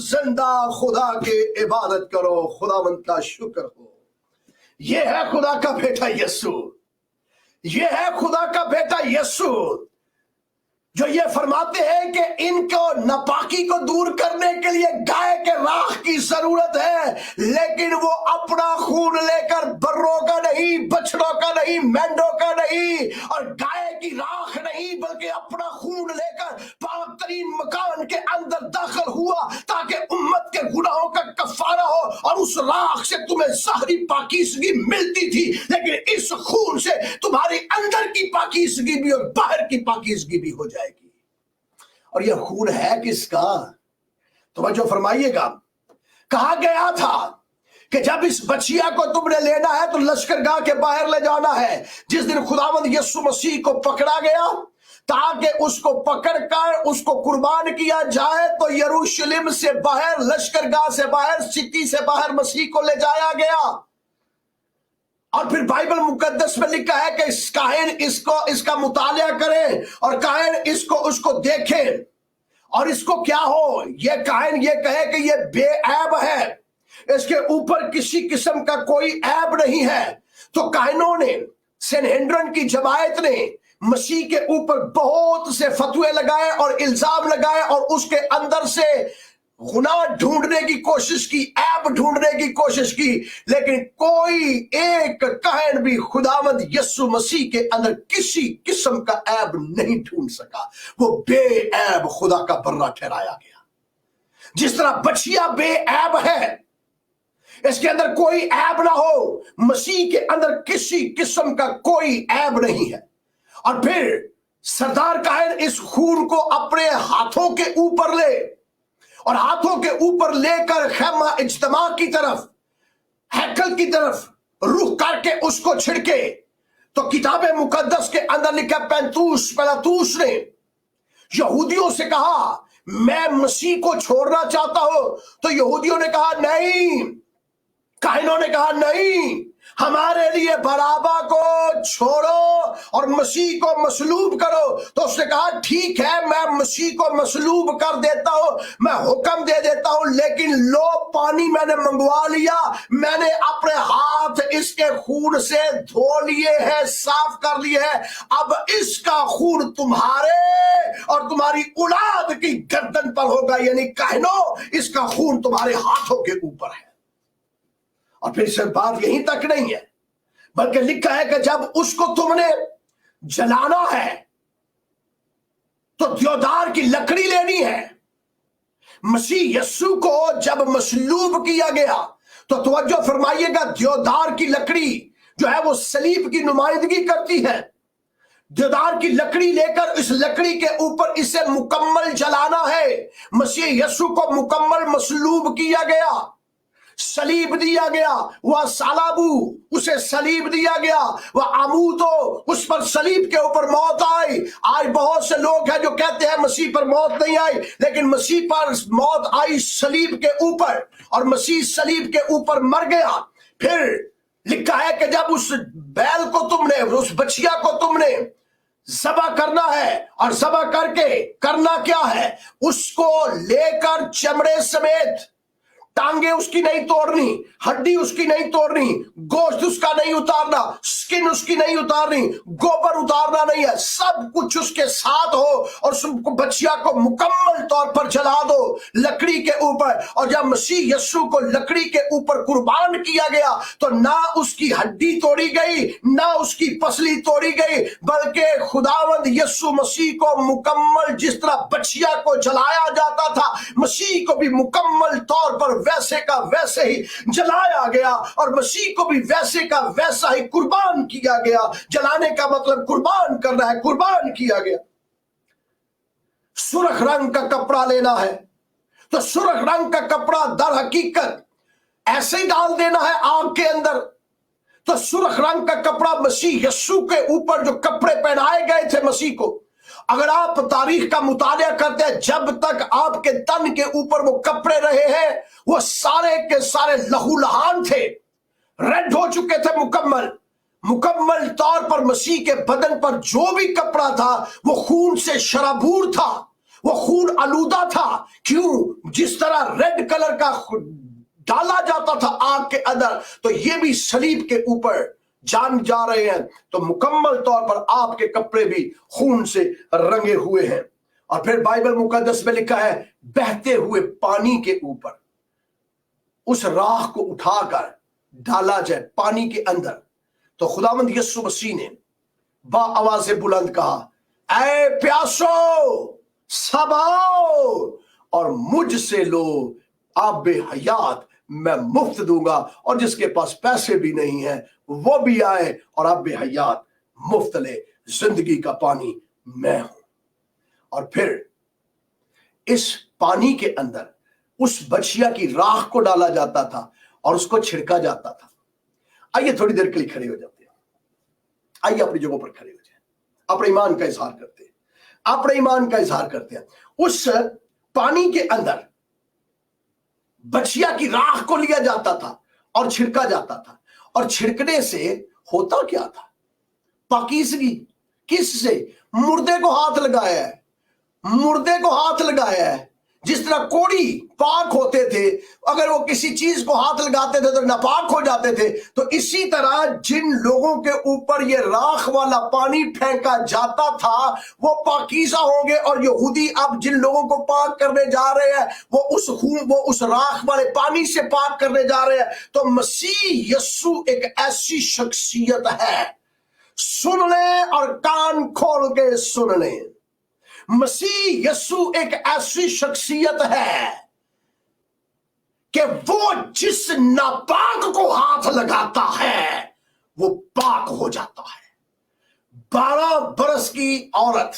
जिंदा खुदा की इबादत करो। खुदावंद का शुक्र हो। यह है खुदा का बेटा यीशु, ये है खुदा का बेटा यीशु जो ये फरमाते हैं कि इनको नापाकी को दूर करने के लिए गाय के राख की जरूरत है, लेकिन वो अपना खून लेकर बर्रों का नहीं, बछड़ों का नहीं, मेंढों का नहीं और गाय की राख नहीं, बल्कि अपना खून लेकर पाक तरीन मकान के अंदर दाखिल हुआ ताकि उम्मत के गुनाहों का कफारा हो। और उस राख से तुम्हें ज़ाहिरी पाकीज़गी मिलती थी, लेकिन इस खून से तुम्हारी अंदर की पाकीज़गी भी और बाहर की पाकीज़गी भी हो जाएगी। और यह खून है किसका? तवज्जो फरमाइएगा। कहा गया था कि जब इस बछिया को तुमने लेना है तो लश्करगाह के बाहर ले जाना है। जिस दिन खुदावंद यीशु मसीह को पकड़ा गया ताकि उसको पकड़कर उसको कुर्बान किया जाए, तो यरूशलेम से बाहर, लश्करगाह से बाहर, सिटी से बाहर मसीह को ले जाया गया। और फिर बाइबल मुकद्दस में लिखा है कि इस काहिन इसका मुतालिया करे और काहिन इसको उसको देखे और इसको क्या हो, ये काहिन ये कहे कि ये बेऐब है, इसके ऊपर किसी किस्म का कोई ऐब नहीं है। तो काहिनों ने, सेनहेड्रिन की जमायत ने मसीह के ऊपर बहुत से फतवे लगाए और इल्जाम लगाए और उसके अंदर से गुनाह ढूंढने की कोशिश की, ऐब ढूंढने की कोशिश की, लेकिन कोई एक कहन भी खुदावंद यीशु मसीह के अंदर किसी किस्म का ऐब नहीं ढूंढ सका। वो बेऐब खुदा का बर्रा ठहराया गया। जिस तरह बछिया बेऐब है, इसके अंदर कोई ऐब ना हो, मसीह के अंदर किसी किस्म का कोई ऐब नहीं है। और फिर सरदार कायन इस खून को अपने हाथों के ऊपर ले और हाथों के ऊपर लेकर खैमा इज्तिमा की तरफ, हैकल की तरफ रुख करके उसको छिड़के। तो किताब मुकद्दस के अंदर लिखा, पिलातूस ने यहूदियों से कहा, मैं मसीह को छोड़ना चाहता हूं। तो यहूदियों ने कहा नहीं, कायनों ने कहा नहीं, हमारे लिए बराबा को छोड़ो और मसीह को मसलूब करो। तो उसने कहा ठीक है, मैं मसीह को मसलूब कर देता हूं, मैं हुक्म दे देता हूं, लेकिन लो पानी मैंने मंगवा लिया, मैंने अपने हाथ इसके खून से धो लिए हैं, साफ कर लिए हैं। अब इसका खून तुम्हारे और तुम्हारी औलाद की गर्दन पर होगा, यानी कहनो इसका खून तुम्हारे हाथों के ऊपर है। और फिर सिर्फ बात यहीं तक नहीं है, बल्कि लिखा है कि जब उसको तुमने जलाना है तो देवदार की लकड़ी लेनी है। मसीह यीशु को जब मसलूब किया गया तो तवज्जो फरमाइएगा, देवदार की लकड़ी जो है वो सलीब की नुमाइंदगी करती है। देवदार की लकड़ी लेकर इस लकड़ी के ऊपर इसे मुकम्मल जलाना है। मसीह यीशु को मुकम्मल मसलूब किया गया, सलीब दिया गया, वह सालाबू उसे सलीब दिया गया, वह आमूदो उस पर सलीब के ऊपर मौत आई। आज बहुत से लोग हैं जो कहते हैं मसीह पर मौत नहीं आई, लेकिन मसीह पर मौत आई सलीब के ऊपर, और मसीह सलीब के ऊपर मर गया। फिर लिखा है कि जब उस बैल को तुमने, उस बछिया को तुमने ज़बह करना है, और ज़बह करके करना क्या है, उसको लेकर चमड़े समेत, टांगे उसकी नहीं तोड़नी, हड्डी उसकी नहीं तोड़नी, गोश्त उसका नहीं उतारना, स्किन उसकी नहीं उतारनी, गोबर उतारना नहीं है, सब कुछ उसके साथ हो, और उस बछिया को मुकम्मल तौर पर जला दो लकड़ी के ऊपर। और जब मसीह यीशु को लकड़ी के ऊपर कुर्बान किया गया तो ना उसकी हड्डी तोड़ी गई, ना उसकी पसली तोड़ी गई, बल्कि खुदावंद यीशु मसीह को मुकम्मल, जिस तरह बछिया को जलाया जाता था, मसीह को भी मुकम्मल तौर पर वैसे का वैसे ही जलाया गया, और मसीह को भी वैसे का वैसा ही कुर्बान किया गया। जलाने का मतलब कुर्बान करना है, कुर्बान किया गया। सुर्ख रंग का कपड़ा लेना है तो सुर्ख रंग का कपड़ा दर हकीकत ऐसे ही डाल देना है आग के अंदर। तो सुर्ख रंग का कपड़ा मसीह यीशु के ऊपर जो कपड़े पहनाए गए थे मसीह को, अगर आप तारीख का मुतालिया करते हैं, जब तक आपके तन के ऊपर वो कपड़े रहे हैं, वो सारे के सारे लहूलुहान थे, रेड हो चुके थे मुकम्मल तौर पर। मसीह के बदन पर जो भी कपड़ा था वो खून से शराबूर था, वो खून आलूदा था। क्यों? जिस तरह रेड कलर का डाला जाता था आग के अंदर, तो ये भी सलीब के ऊपर जान जा रहे हैं, तो मुकम्मल तौर पर आपके कपड़े भी खून से रंगे हुए हैं। और फिर बाइबल मुकद्दस में लिखा है, बहते हुए पानी के ऊपर उस राख को उठाकर डाला जाए पानी के अंदर। तो खुदावंद यीशु मसीह ने बा आवाज़ बुलंद कहा, ऐ प्यासो सब आओ और मुझसे लो आबे हयात मैं मुफ्त दूंगा, और जिसके पास पैसे भी नहीं है वो भी आए और आबे हयात मुफ्त ले। जिंदगी का पानी मैं हूं। और फिर इस पानी के अंदर उस बछिया की राख को डाला जाता था और उसको छिड़का जाता था। आइए थोड़ी देर के लिए खड़े हो जाते हैं, आइए अपनी जगहों पर खड़े हो जाए, अपने ईमान का इजहार करते हैं, अपने ईमान का इजहार करते हैं। उस पानी के अंदर बछिया की राख को लिया जाता था और छिड़का जाता था, और छिड़कने से होता क्या था? पाकीज़गी। किससे? मुर्दे को हाथ लगाया है, मुर्दे को हाथ लगाया है। जिस तरह कोड़ी पाक होते थे, अगर वो किसी चीज को हाथ लगाते थे तो नापाक हो जाते थे, तो इसी तरह जिन लोगों के ऊपर ये राख वाला पानी फेंका जाता था वो पाकीज़ा होंगे। और यहूदी अब जिन लोगों को पाक करने जा रहे हैं वो उस राख वाले पानी से पाक करने जा रहे हैं। तो मसीह यीशु एक ऐसी शख्सियत है, सुन लें और कान खोल के सुन लें। मसीह यीशु एक ऐसी शख्सियत है कि वो जिस नापाक को हाथ लगाता है वो पाक हो जाता है। 12 बरस की औरत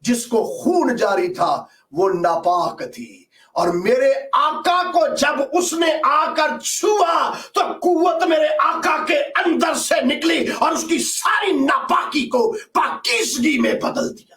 जिसको खून जारी था वो नापाक थी, और मेरे आका को जब उसने आकर छुआ तो कुव्वत मेरे आका के अंदर से निकली और उसकी सारी नापाकी को पाकीज़गी में बदल दिया।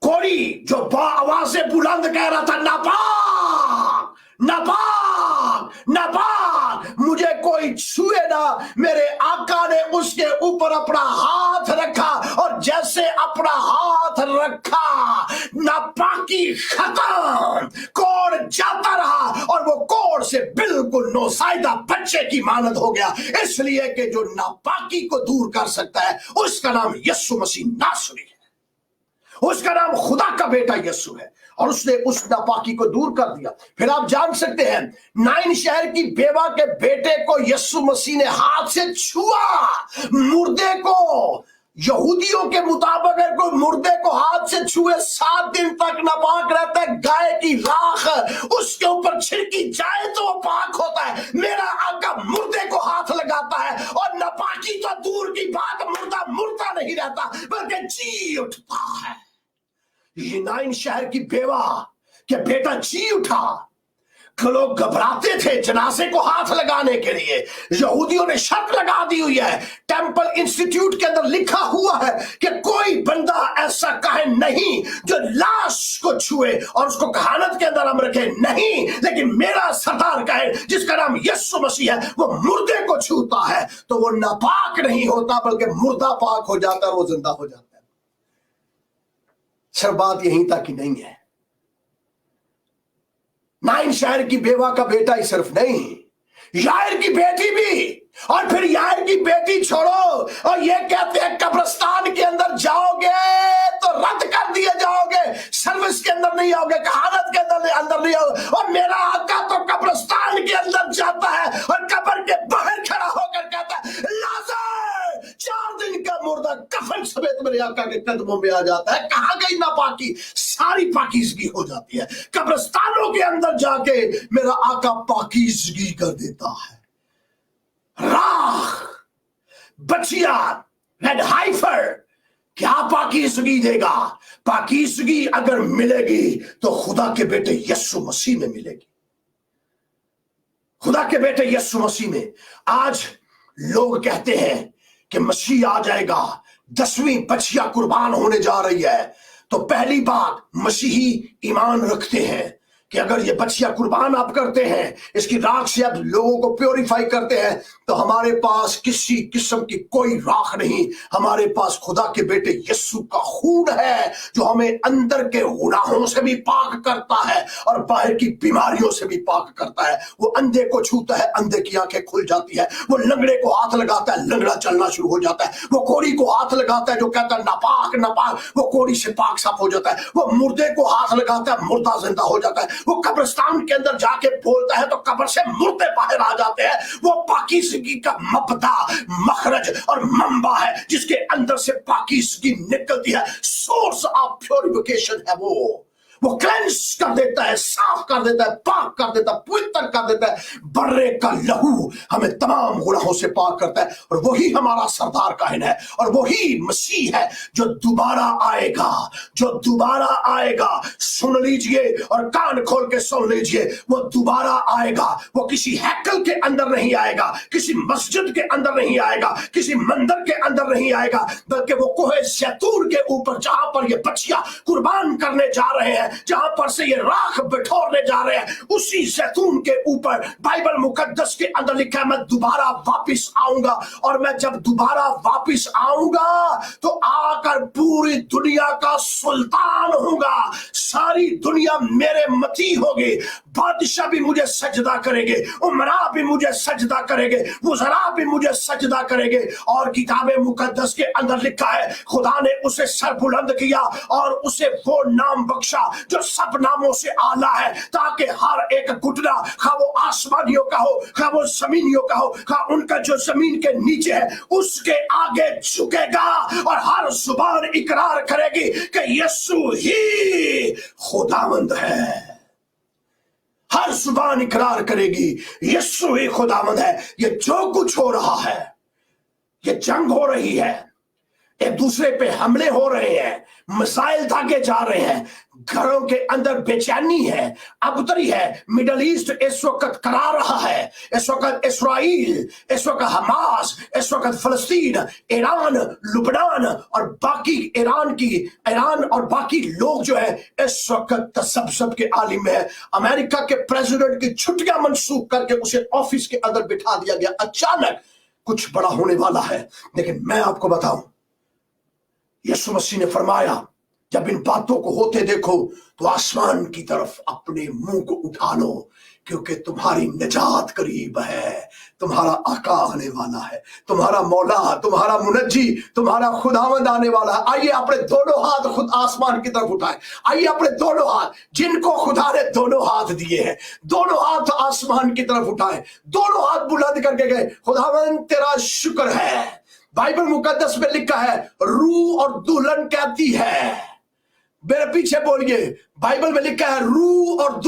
कोड़ी जो आवाज से बुलंद कह रहा था, नापाक नापाक नापाक, मुझे कोई छुए ना, मेरे आका ने उसके ऊपर अपना हाथ रखा और जैसे अपना हाथ रखा नापाकी खत्म, कोड़ जाता रहा और वो कोड़ से बिल्कुल नौसाइदा बच्चे की मानद हो गया। इसलिए कि जो नापाकी को दूर कर सकता है उसका नाम यीशु मसीह नासरी है, उसका नाम खुदा का बेटा यीशु है, और उसने उस नापाकी को दूर कर दिया। फिर आप जान सकते हैं, नाइन शहर की बेवा के बेटे को यीशु मसीह ने हाथ से छुआ। मुर्दे को, यहूदियों के मुताबिक अगर कोई मुर्दे को हाथ से छुए 7 दिन तक नापाक रहता है। गाय की राख उसके ऊपर छिड़की जाए तो वो पाक होता है। मेरा आका मुर्दे को हाथ लगाता है और नापाकी तो दूर की बात, मुर्दा मुर्दा नहीं रहता बल्कि जी उठता है। ये नाइन शहर की बेवा के बेटा जी उठा। लोग घबराते थे जनाजे को हाथ लगाने के लिए। यहूदियों ने शर्त लगा दी हुई है, टेंपल इंस्टीट्यूट के अंदर लिखा हुआ है कि कोई बंदा ऐसा कहे नहीं जो लाश को छुए और उसको कहानत के अंदर हम रखे नहीं, लेकिन मेरा सरदार कहे जिसका नाम यीशु मसीह है वो मुर्दे को छूता है तो वो नापाक नहीं होता बल्कि मुर्दा पाक हो जाता है और वो जिंदा हो जाता है। सर बात यहीं तक ही नहीं है। नाइन शहर की बेवा का बेटा ही सिर्फ नहीं, यायर की बेटी भी, और फिर यायर की बेटी छोड़ो और ये कहते हैं कब्रिस्तान के अंदर जाओगे तो रद्द कर दिए जाओगे, सर्विस के अंदर नहीं आओगे, कहानत के अंदर नहीं आओगे। और मेरा आका तो कब्रिस्तान के अंदर जाता है और कब्र के बाहर खड़ा होकर कहता है लाज़र, 4 दिन का मुर्दा कफन समेत मेरे आका के कदमों में आ जाता है। कहां गई नापाकी? सारी पाकीज़गी हो जाती है। कब्रिस्तानों के अंदर जाके मेरा आका पाकीज़गी कर देता है। राख, बचिया, रेड हाइफर क्या पाकीज़गी देगा? पाकीज़गी अगर मिलेगी तो खुदा के बेटे यीशु मसीह में मिलेगी, खुदा के बेटे यीशु मसीह में। आज लोग कहते हैं कि मसीह आ जाएगा, 10वीं बचिया कुर्बान होने जा रही है। तो पहली बात, मसीही ईमान रखते हैं कि अगर ये बचिया कुर्बान आप करते हैं, इसकी राख से आप लोगों को प्योरीफाई करते हैं, तो हमारे पास किसी किस्म की कोई राख नहीं, हमारे पास खुदा के बेटे यीशु का खून है जो हमें अंदर के गुनाहों से भी पाक करता है और बाहर की बीमारियों से भी पाक करता है। वो अंधे को छूता है, अंधे की आंखें खुल जाती है। वो लंगड़े को हाथ लगाता है, लंगड़ा चलना शुरू हो जाता है। वो कोढ़ी को हाथ लगाता है जो कहता है नापाक नापाक, वो कोढ़ी से पाक साफ हो जाता है। वो मुर्दे को हाथ लगाता है, मुर्दा जिंदा हो जाता है। वो कब्रिस्तान के अंदर जाके बोलता है तो कब्र से मुर्दे बाहर आ जाते हैं। वो पाकीज़गी का मबदा, मखरज और मंबा है जिसके अंदर से पाकीज़गी निकलती है। सोर्स ऑफ प्योरिफिकेशन है वो क्लेंस कर देता है, साफ कर देता है, पाक कर देता है, पवित्र कर देता है। बर्रे का लहू हमें तमाम गुनाहों से पाक करता है और वही हमारा सरदार काहिन है और वही मसीह है जो दोबारा आएगा, जो दोबारा आएगा। सुन लीजिए और कान खोल के सुन लीजिए, वो दोबारा आएगा। वो किसी हैकल के अंदर नहीं आएगा, किसी मस्जिद के अंदर नहीं आएगा, किसी मंदिर के अंदर नहीं आएगा, बल्कि वो कोहे ज़ैतून के ऊपर जहां पर ये बच्चियां कुर्बान करने जा रहे हैं हैं, जहां पर से ये राख बिठोरने जा रहे हैं, उसी जैतून के ऊपर बाइबल मुकद्दस के अंदर लिखा है, मैं दोबारा वापिस आऊंगा, और मैं जब दोबारा वापिस आऊंगा तो आकर पूरी दुनिया का सुल्तान होगा। सारी दुनिया मेरे मती होगी, बादशाह भी मुझे सजदा करेंगे, उमरा भी मुझे सजदा करेंगे, वज़रा भी मुझे सजदा करेंगे। और किताबे मुकद्दस के अंदर लिखा है, खुदा ने उसे सर बुलंद किया और उसे वो नाम बख्शा जो सब नामों से आला है, ताकि हर एक घुटना, खा वो आसमानियों का हो, खा वो जमीनियों का हो, खा उनका जो जमीन के नीचे है, उसके आगे झुकेगा और हर जुबान इकरार करेगी कि यीशु ही खुदावंद है। हर जुबान इकरार करेगी यीशु ही खुदावंद है। ये जो कुछ हो रहा है, ये जंग हो रही है, एक दूसरे पे हमले हो रहे हैं, मिसाइल दागे जा रहे हैं, घरों के अंदर बेचैनी है, अबतरी है, मिडल ईस्ट इस वक्त करा रहा है, इस वक्त इसराइल, इस वक्त हमास, इस वक्त फलस्तीन, ईरान, लुबनान और बाकी ईरान और बाकी लोग जो है इस वक्त तसब्सब के आलिम में है। अमेरिका के प्रेसिडेंट की छुट्टियां मनसूख करके उसे ऑफिस के अंदर बिठा दिया गया। अचानक कुछ बड़ा होने वाला है। लेकिन मैं आपको बताऊं, यीशु मसीह ने फरमाया, जब इन बातों को होते देखो तो आसमान की तरफ अपने मुंह को उठा लो, क्योंकि तुम्हारी निजात करीब है, तुम्हारा आका आने वाला है, तुम्हारा मौला, तुम्हारा मुनज्जी, तुम्हारा खुदावंद आने वाला है। आइए अपने दोनों हाथ खुद आसमान की तरफ उठाएं। आइए अपने दोनों हाथ, जिनको खुदा ने दोनों हाथ दिए हैं, दोनों हाथ आसमान की तरफ उठाएं, दोनों हाथ बुलंद करके गए, खुदावंद तेरा शुक्र है। बाइबल मुकद्दस में लिखा है, रूह और दुल्हन कहती है, मेरे पीछे बोलिए, बाइबल में लिखा है रूह और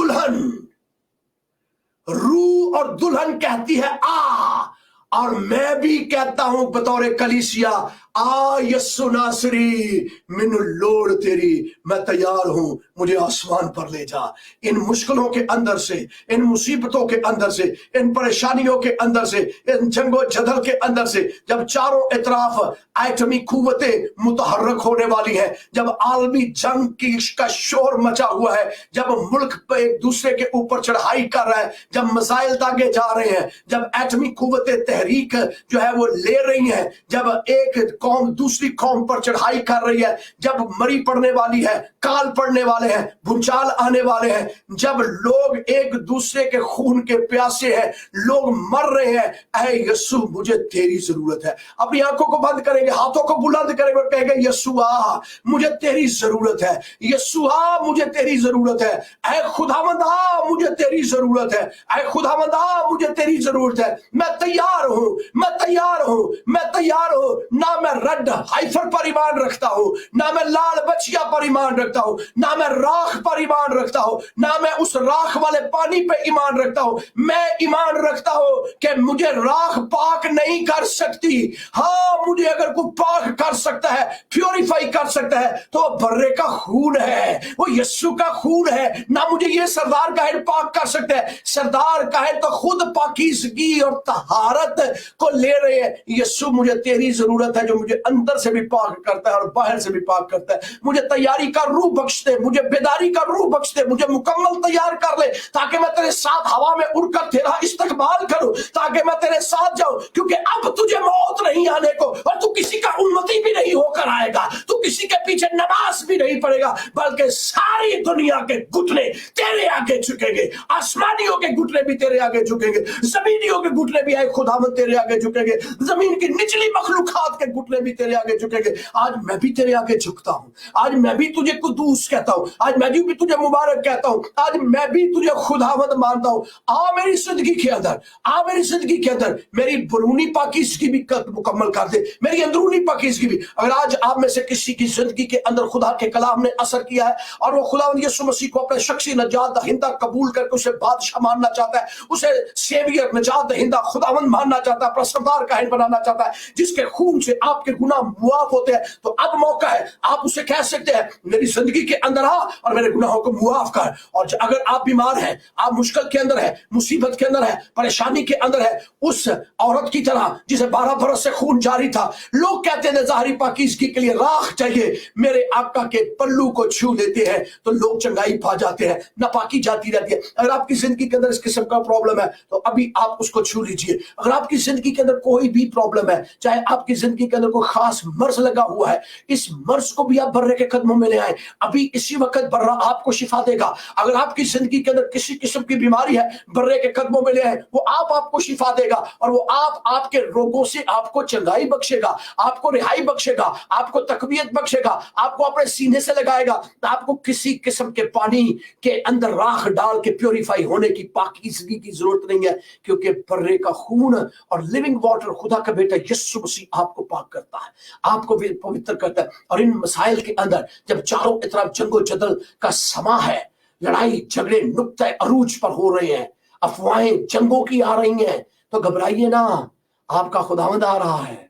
दुल्हन कहती है आ, और मैं भी कहता हूं बतौर कलीसिया, आ यस्सु नासरी, मिन लोड़ तेरी, मैं तैयार हूं, मुझे आसमान पर ले जा। इन मुश्किलों के अंदर से, इन मुसीबतों के अंदर से, इन परेशानियों के अंदर से, इन जंगो जदल के अंदर से, जब चारों इतराफ एटमी कुव्वतें मुतहर्रक होने वाली हैं, जब आलमी जंग की का शोर मचा हुआ है, जब मुल्क पे एक दूसरे के ऊपर चढ़ाई कर रहा है, जब मिसाइल दागे जा रहे हैं, जब एटमी कुव्वतें तहरीक जो है वो ले रही हैं, जब एक कौम दूसरी कौम पर चढ़ाई कर रही है, जब मरी पड़ने वाली है, काल पड़ने वाले हैं, भूचाल आने वाले हैं, जब लोग एक दूसरे के खून के प्यासे हैं, लोग मर रहे हैं, ऐ यीशु मुझे तेरी जरूरत है। अपनी आंखों को बंद करेंगे, हाथों को बुलंद करेंगे और कहेंगे, यीशु आ मुझे तेरी जरूरत है, यीशु आ मुझे तेरी जरूरत है, ऐ खुदावंद आ मुझे तेरी जरूरत है, ऐ खुदावंद आ मुझे तेरी जरूरत है। मैं तैयार हूं, मैं तैयार हूं, मैं तैयार हूं। ना मैं रड हाइफर पर ईमान रखता हूं, ना मैं लाल बचिया पर ईमान रखता हूं, ना मैं राख पर ईमान रखता हूं, ना मैं उस राख वाले पानी पे ईमान रखता हूं। मैं ईमान रखता हूं कि मुझे राख पाक नहीं कर सकती। हाँ, मुझे अगर कोई पाक कर सकता है, प्योरीफाई कर सकता है, तो बर्रे का खून है, वो यीशु का खून है। ना मुझे ये सरदार काहिन पाक कर सकते हैं, सरदार काहिन तो खुद पाकीज़गी और तहारत को ले रहे हैं। यीशु मुझे तेरी जरूरत है, जो मुझे अंदर से भी पाक करता है और बाहर से भी पाक करता है। मुझे तैयारी का रूह बख्श दे, मुझे बेदारी का रूह बख्श दे, मुझे मुकम्मल तैयार कर ले, ताकि मैं तेरे साथ हवा में उड़कर तेरा इस्तकबाल करूं, ताकि मैं तेरे साथ जाऊं, क्योंकि अब तुझे मौत नहीं आने को, और तू किसी का उम्मती भी नहीं होकर आएगा, तू किसी के पीछे नमाज भी नहीं पड़ेगा, बल्कि सारी दुनिया के घुटने तेरे आगे झुकेंगे। आसमानियों के घुटने भी तेरे आगे झुकेंगे, जमीनियों के घुटने भी आए खुदावंद तेरे आगे झुकेंगे, जमीन की निचली मखलूकात के घुटने भी तेरे आगे झुकेंगे। आज मैं भी तेरे आगे झुकता हूं, आज मैं भी तुझे कुदूस कहता हूं, आज मैं भी तुझे मुबारक कहता हूं, आज मैं भी तुझे खुदावंद मानता हूं। आ मेरी जिंदगी के अंदर, आ मेरी जिंदगी के अंदर मेरी बरूनी पाकीज़गी भी मुकम्मल कर दे, मेरी अंदरूनी पाकीज़गी भी। अगर आज आप में से किसी की जिंदगी के अंदर खुदा के कलाम ने असर किया है और वो खुदावंद यीशु मसीह को अपने शख्सी नजात दहिंदा कबूल करके उसे बादशाह मानना चाहता है, उसे सेवियर नजात दहिंदा खुदावंद मानना चाहता है, अपना सरदार काहिन बनाना चाहता है, जिसके खून से आप आपके गुनाह मुआफ होते हैं, तो अब मौका है, आप उसे कह सकते हैं मेरी जिंदगी के अंदर आ और मेरे गुनाहों को मुआफ कर। और अगर आप बीमार हैं, आप मुश्किल के अंदर है, मुसीबत के अंदर है, परेशानी के अंदर है, उस औरत की तरह जिसे 12 बरस से खून जारी था, लोग कहते थे ज़ाहिरी पाकीज़गी के लिए राख चाहिए, मेरे आका के पल्लू को छू लेते हैं तो लोग चंगाई पा जाते हैं, नापाकी जाती रहती है। अगर आपकी जिंदगी के अंदर इस किस्म का प्रॉब्लम है तो अभी आप उसको छू लीजिए। अगर आपकी जिंदगी के अंदर कोई भी प्रॉब्लम है, चाहे आपकी जिंदगी के अंदर कोई खास मर्ज लगा हुआ है, इस मर्ज को भी आप बर्रे के कदमों में ले आए, अभी इसी वक्त बर्रा आपको शिफा देगा। अगर आपकी जिंदगी के अंदर किसी किस्म की बीमारी है, बर्रे के कदमों में ले आए, वो आपको शिफा देगा और वो आपके रोगों से आपको चंगाई बख्शेगा, आपको रिहाई बख्शेगा, आपको तकबीयत बख्शेगा, आपको अपने सीने से लगाएगा। आपको किसी किस्म के पानी के अंदर राख डाल के प्योरीफाई होने की, पाकीज़गी की जरूरत नहीं है, क्योंकि बर्रे का खून और लिविंग वाटर खुदा का बेटा यीशु मसीह आपको पाक करता है, आपको भी पवित्र करता है। और इन मसाइल के अंदर जब चारों तरफ जंगो जदल का समा है, लड़ाई झगड़े नुक्ते अरूज पर हो रहे हैं, अफवाहें जंगों की आ रही हैं, तो घबराइए ना, आपका खुदावंद आ रहा है,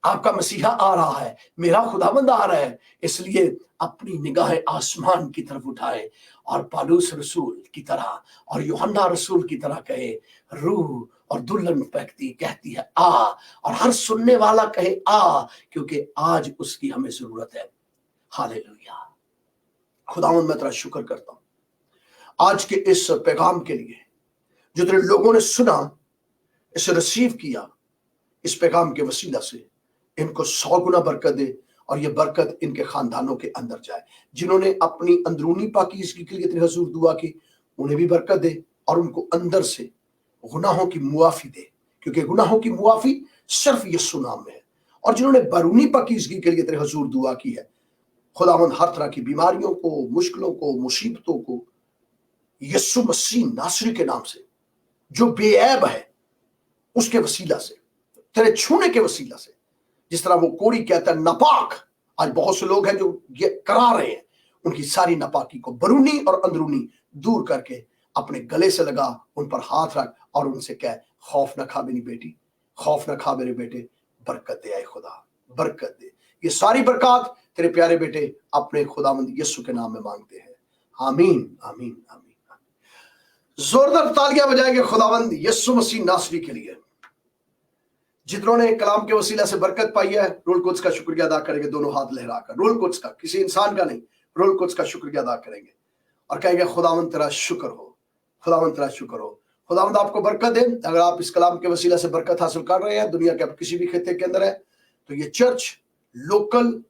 आपका मसीहा आ रहा है, मेरा खुदावंद आ रहा है। इसलिए अपनी निगाहें आसमान की तरफ उठाए और पालूस रसूल की तरह और यूहन्ना रसूल की तरह कहे, रूह और दुल्हन कहती है आ, और हर सुनने वाला कहे आ, क्योंकि आज उसकी हमें जरूरत है। हालेलुया। खुदावंद मैं तेरा शुक्र करता हूं आज के इस पैगाम के लिए जो तेरे लोगों ने सुना, इसे रिसीव किया, इस पैगाम के वसीला से इनको 100 गुना बरकत दे और ये बरकत इनके खानदानों के अंदर जाए। जिन्होंने अपनी अंदरूनी पाकीज़गी के लिए तेरे हुजूर दुआ की, उन्हें भी बरकत दे और उनको अंदर से गुनाहों की मुआफी दे, क्योंकि गुनाहों की मुआफी सिर्फ यीशु नाम में है। और जिन्होंने बैरूनी पाकीज़गी के लिए तेरे हुजूर दुआ की है, खुदावंद हर तरह की बीमारियों को, मुश्किलों को, मुसीबतों को यीशु मसीह नासरी के नाम से जो बेऐब है उसके वसीला से, तेरे छूने के वसीला से, जिस तरह वो कोड़ी कहता है नापाक, आज बहुत से लोग हैं जो ये करा रहे हैं, उनकी सारी नापाकी को बरूनी और अंदरूनी दूर करके अपने गले से लगा, उन पर हाथ रख और उनसे कह, खौफ न खा मेरी बेटी, खौफ न खा मेरे बेटे, बरकत दे आए खुदा, बरकत दे। ये सारी बरकत तेरे प्यारे बेटे अपने खुदावंद यीशु के नाम में मांगते हैं। आमीन आमीन आमीन। जोरदार तालियां बजाएंगे खुदावंद यीशु मसीह नासरी के लिए। जिन्होंने कलाम के वसीला से बरकत पाई है, रूल कुद्स का शुक्रिया अदा करेंगे, दोनों हाथ लहराकर, रूल कुद्स का, किसी इंसान का नहीं, रूल कुद्स का शुक्रिया अदा करेंगे और कहेंगे खुदावंद तेरा शुक्र हो, खुदावंद तेरा शुक्र हो। खुदावंद आपको बरकत दे। अगर आप इस कलाम के वसीला से बरकत हासिल कर रहे हैं, दुनिया के आप किसी भी खित्ते के अंदर है, तो ये चर्च लोकल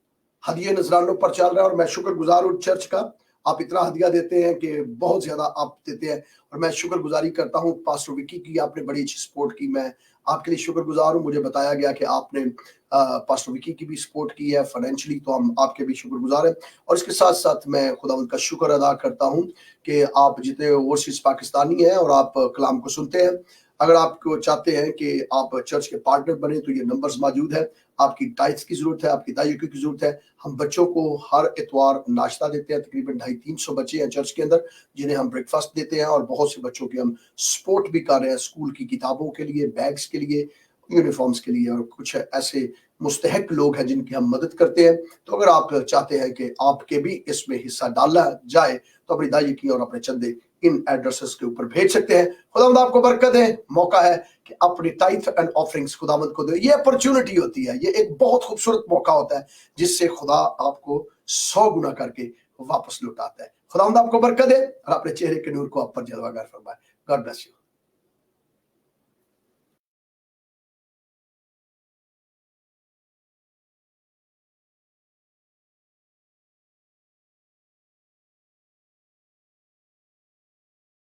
हदिये नजरानों पर चल रहा है और मैं शुक्रगुजार हूँ चर्च का। आप इतना हदिया देते हैं कि बहुत ज्यादा आप देते हैं और मैं शुक्रगुजारी करता हूँ। पास्टर विकी की आपने बड़ी अच्छी सपोर्ट की, मैं आपके लिए शुक्रगुजार हूँ। मुझे बताया गया कि आपने पास्टर विकी की भी सपोर्ट की है फाइनेंशियली, तो हम आपके भी शुक्रगुजार हैं। और इसके साथ साथ मैं खुदावंद का शुक्र अदा करता हूँ कि आप जितने ओवरसीज पाकिस्तानी हैं और आप कलाम को सुनते हैं, अगर आपको चाहते हैं कि आप चर्च के पार्टनर बने तो ये नंबर्स मौजूद है। आपकी टाइट्स की जरूरत है, आपकी दायिकी की जरूरत है। हम बच्चों को हर इतवार नाश्ता देते हैं, तकरीबन 250-300 बच्चे हैं चर्च के अंदर जिन्हें हम ब्रेकफास्ट देते हैं और बहुत से बच्चों की हम सपोर्ट भी कर रहे हैं, स्कूल की किताबों के लिए, बैग्स के लिए, यूनिफॉर्म्स के लिए, और कुछ ऐसे मुस्तहक लोग हैं जिनकी हम मदद करते हैं। तो अगर आप चाहते हैं कि आपके भी इसमें हिस्सा डाला जाए तो अपनी दायिकी और अपने चंदे इन एड्रेसेस के ऊपर भेज सकते हैं। खुदावंद आपको बरकत है। मौका है कि अपनी टाइथ एंड ऑफरिंग्स खुदावंद को दो। ये अपॉर्चुनिटी होती है, ये एक बहुत खूबसूरत मौका होता है जिससे खुदा आपको 100 गुना करके वापस लौटाता है। खुदावंद आपको बरकत है और अपने चेहरे के नूर को आप पर जलवागर फरमाए। God bless you.